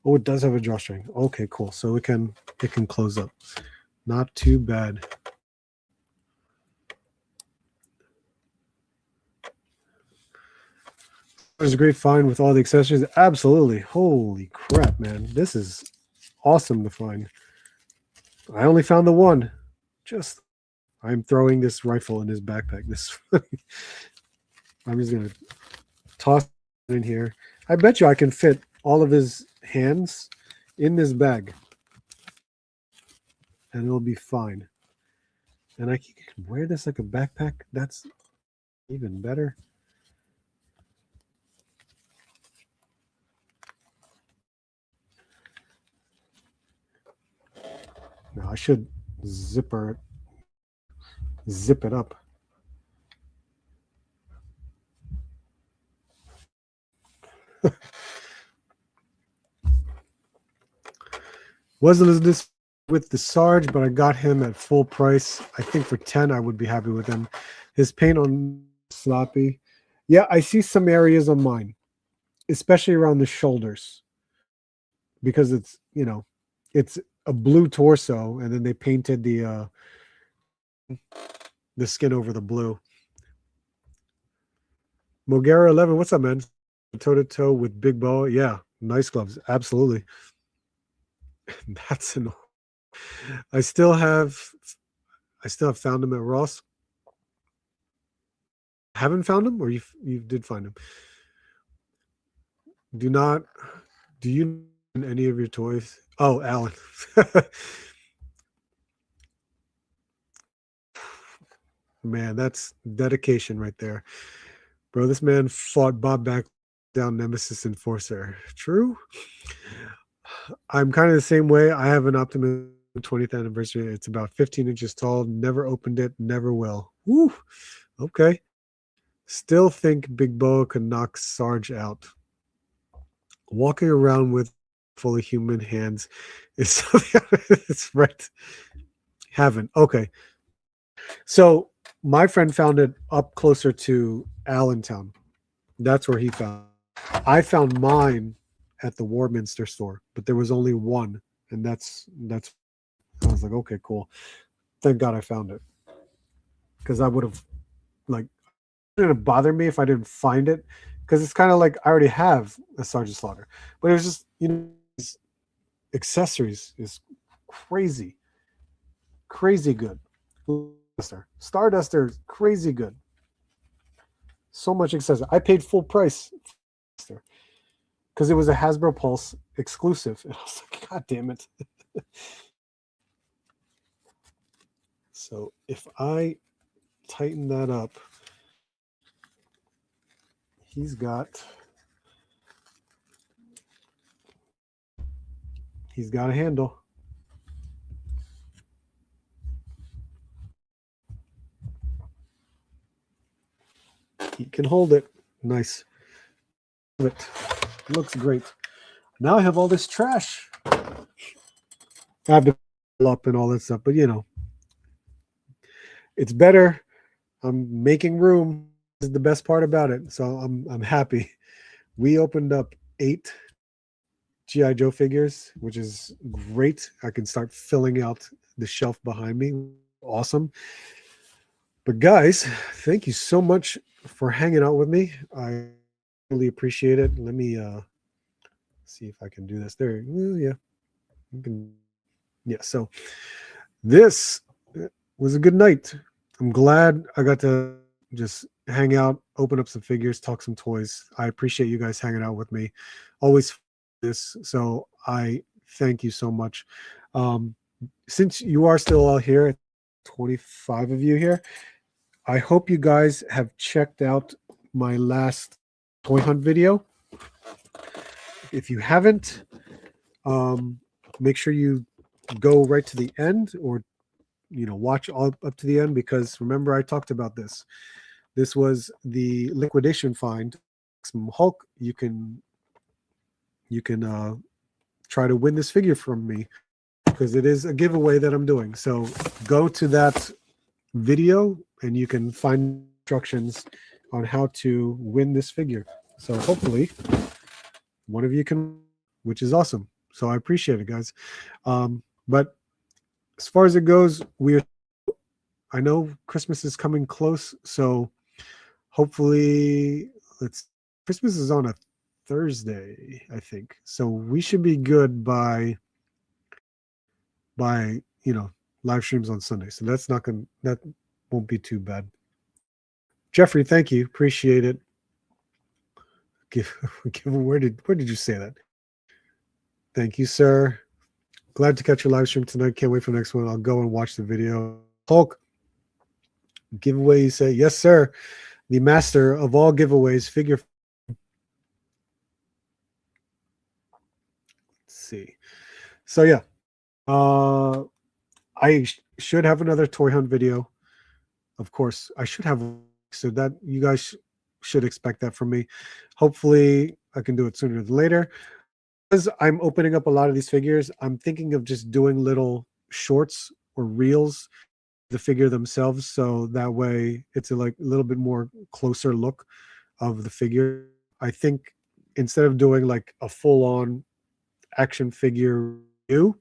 Oh, it does have a drawstring. Okay, cool. So it can close up. Not too bad. It was a great find with all the accessories. Absolutely. Holy crap, man. This is awesome to find. I only found the one. Just I'm throwing this rifle in his backpack. I'm just gonna toss it in here. I bet you I can fit all of his hands in this bag. And it'll be fine. And I can wear this like a backpack. That's even better. Now I should zip it up. Wasn't as this with the Sarge, but I got him at full price. I think for 10 I would be happy with him. His paint on sloppy. Yeah, I see some areas on mine, especially around the shoulders, because it's a blue torso, and then they painted the skin over the blue. Mogera 11, what's up, man? Toe to toe with Big Bo. Yeah, nice gloves, absolutely. That's an. I still have found him at Ross. Haven't found him, or you did find him. Do you any of your toys? Oh, Alan. Man, that's dedication right there. Bro, this man fought Bob back down Nemesis Enforcer. True. I'm kind of the same way. I have an Optimus 20th anniversary. It's about 15 inches tall. Never opened it. Never will. Woo. Okay. Still think Big Bo could knock Sarge out. Walking around with fully human hands is something. It's right. Haven't. Okay. So my friend found it up closer to Allentown. That's where he found it. I found mine at the Warminster store, but there was only one, and that's. I was like, okay, cool. Thank God I found it, because I would have like it didn't bother me if I didn't find it, because it's kind of like I already have a Sergeant Slaughter, but it was just accessories is crazy good. Starduster is crazy good. So much accessory. I paid full price because it was a Hasbro Pulse exclusive. And I was like, God damn it. So if I tighten that up, he's got a handle. He can hold it. Nice. It looks great. Now I have all this trash. I have to pull up and all that stuff, but you know, it's better. I'm making room. This is the best part about it. So I'm happy. We opened up 8 GI Joe figures, which is great. I can start filling out the shelf behind me. Awesome. But guys, thank you so much for hanging out with me. I really appreciate it. Let me see if I can do this. There, yeah, you can. Yeah. So this was a good night. I'm glad I got to just hang out, open up some figures, talk some toys. I appreciate you guys hanging out with me. Always this. So I thank you so much. Since you are still all here, 25 of you here, I hope you guys have checked out my last toy hunt video. If you haven't, make sure you go right to the end, or watch all up to the end, because remember I talked about this. This was the liquidation find from Hulk. You can try to win this figure from me, because it is a giveaway that I'm doing. So go to that video and you can find instructions on how to win this figure. So hopefully one of you can, which is awesome. So I appreciate it, guys. But as far as it goes, I know Christmas is coming close, so hopefully Christmas is on a Thursday, I think. So we should be good by live streams on Sunday. So that won't be too bad. Jeffrey, thank you. Appreciate it. Where did you say that? Thank you, sir. Glad to catch your live stream tonight. Can't wait for the next one. I'll go and watch the video. Hulk giveaway, you say? Yes, sir. The master of all giveaways. Figure. Let's see. So yeah, I should have another toy hunt video. Of course, I should have, so that you guys should expect that from me. Hopefully, I can do it sooner than later. As I'm opening up a lot of these figures, I'm thinking of just doing little shorts or reels, the figure themselves, so that way it's a little bit more closer look of the figure. I think instead of doing like a full-on action figure review,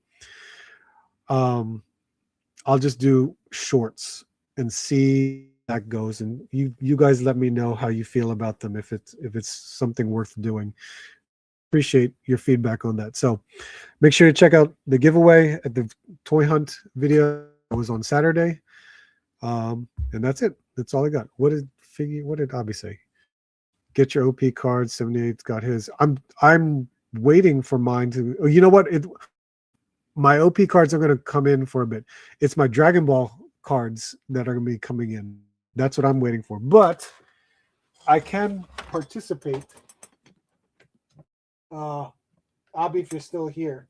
I'll just do shorts and see how that goes. And you guys let me know how you feel about them, if it's something worth doing. Appreciate your feedback on that. So make sure to check out the giveaway at the toy hunt video. It was on Saturday. And that's it. That's all I got. What did Abby say? Get your OP cards. 78 got his. I'm waiting for mine to. Oh, you know what? My OP cards are going to come in for a bit. It's my Dragon Ball cards that are going to be coming in. That's what I'm waiting for. But I can participate. Abby, if you're still here,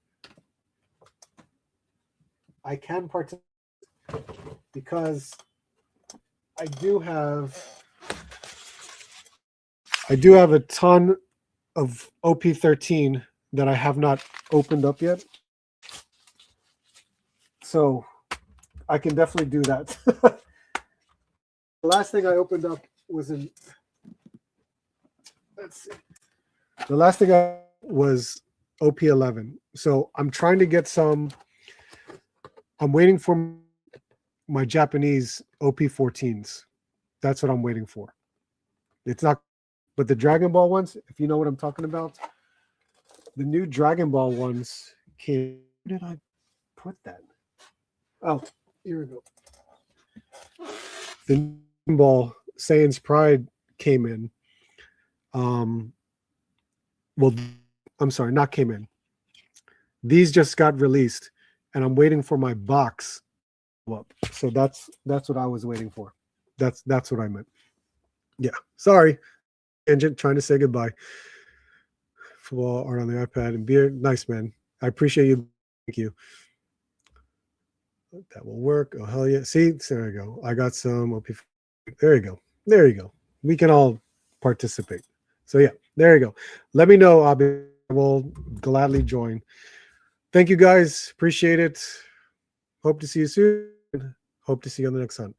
I can participate because I do have a ton of OP13 that I have not opened up yet. So I can definitely do that. The last thing I opened up was let's see. The last thing I was OP11. So I'm trying to get some. I'm waiting for my Japanese OP14s. That's what I'm waiting for. It's not, but the Dragon Ball ones, if you know what I'm talking about, the new Dragon Ball ones came. Where did I put that? Oh, here we go. The Dragon Ball Saiyan's Pride came in. Well, I'm sorry, not came in. These just got released, and I'm waiting for my box up. So that's what I was waiting for. That's what I meant. Yeah, sorry. Tangent, trying to say goodbye. Football art on the iPad and beer. Nice, man. I appreciate you. Thank you. That will work. Oh, hell yeah. See, there you go. I got some OP. There you go. There you go. We can all participate. So yeah, there you go. Let me know, Abby, I will gladly join. Thank you guys. Appreciate it. Hope to see you soon. Hope to see you on the next hunt.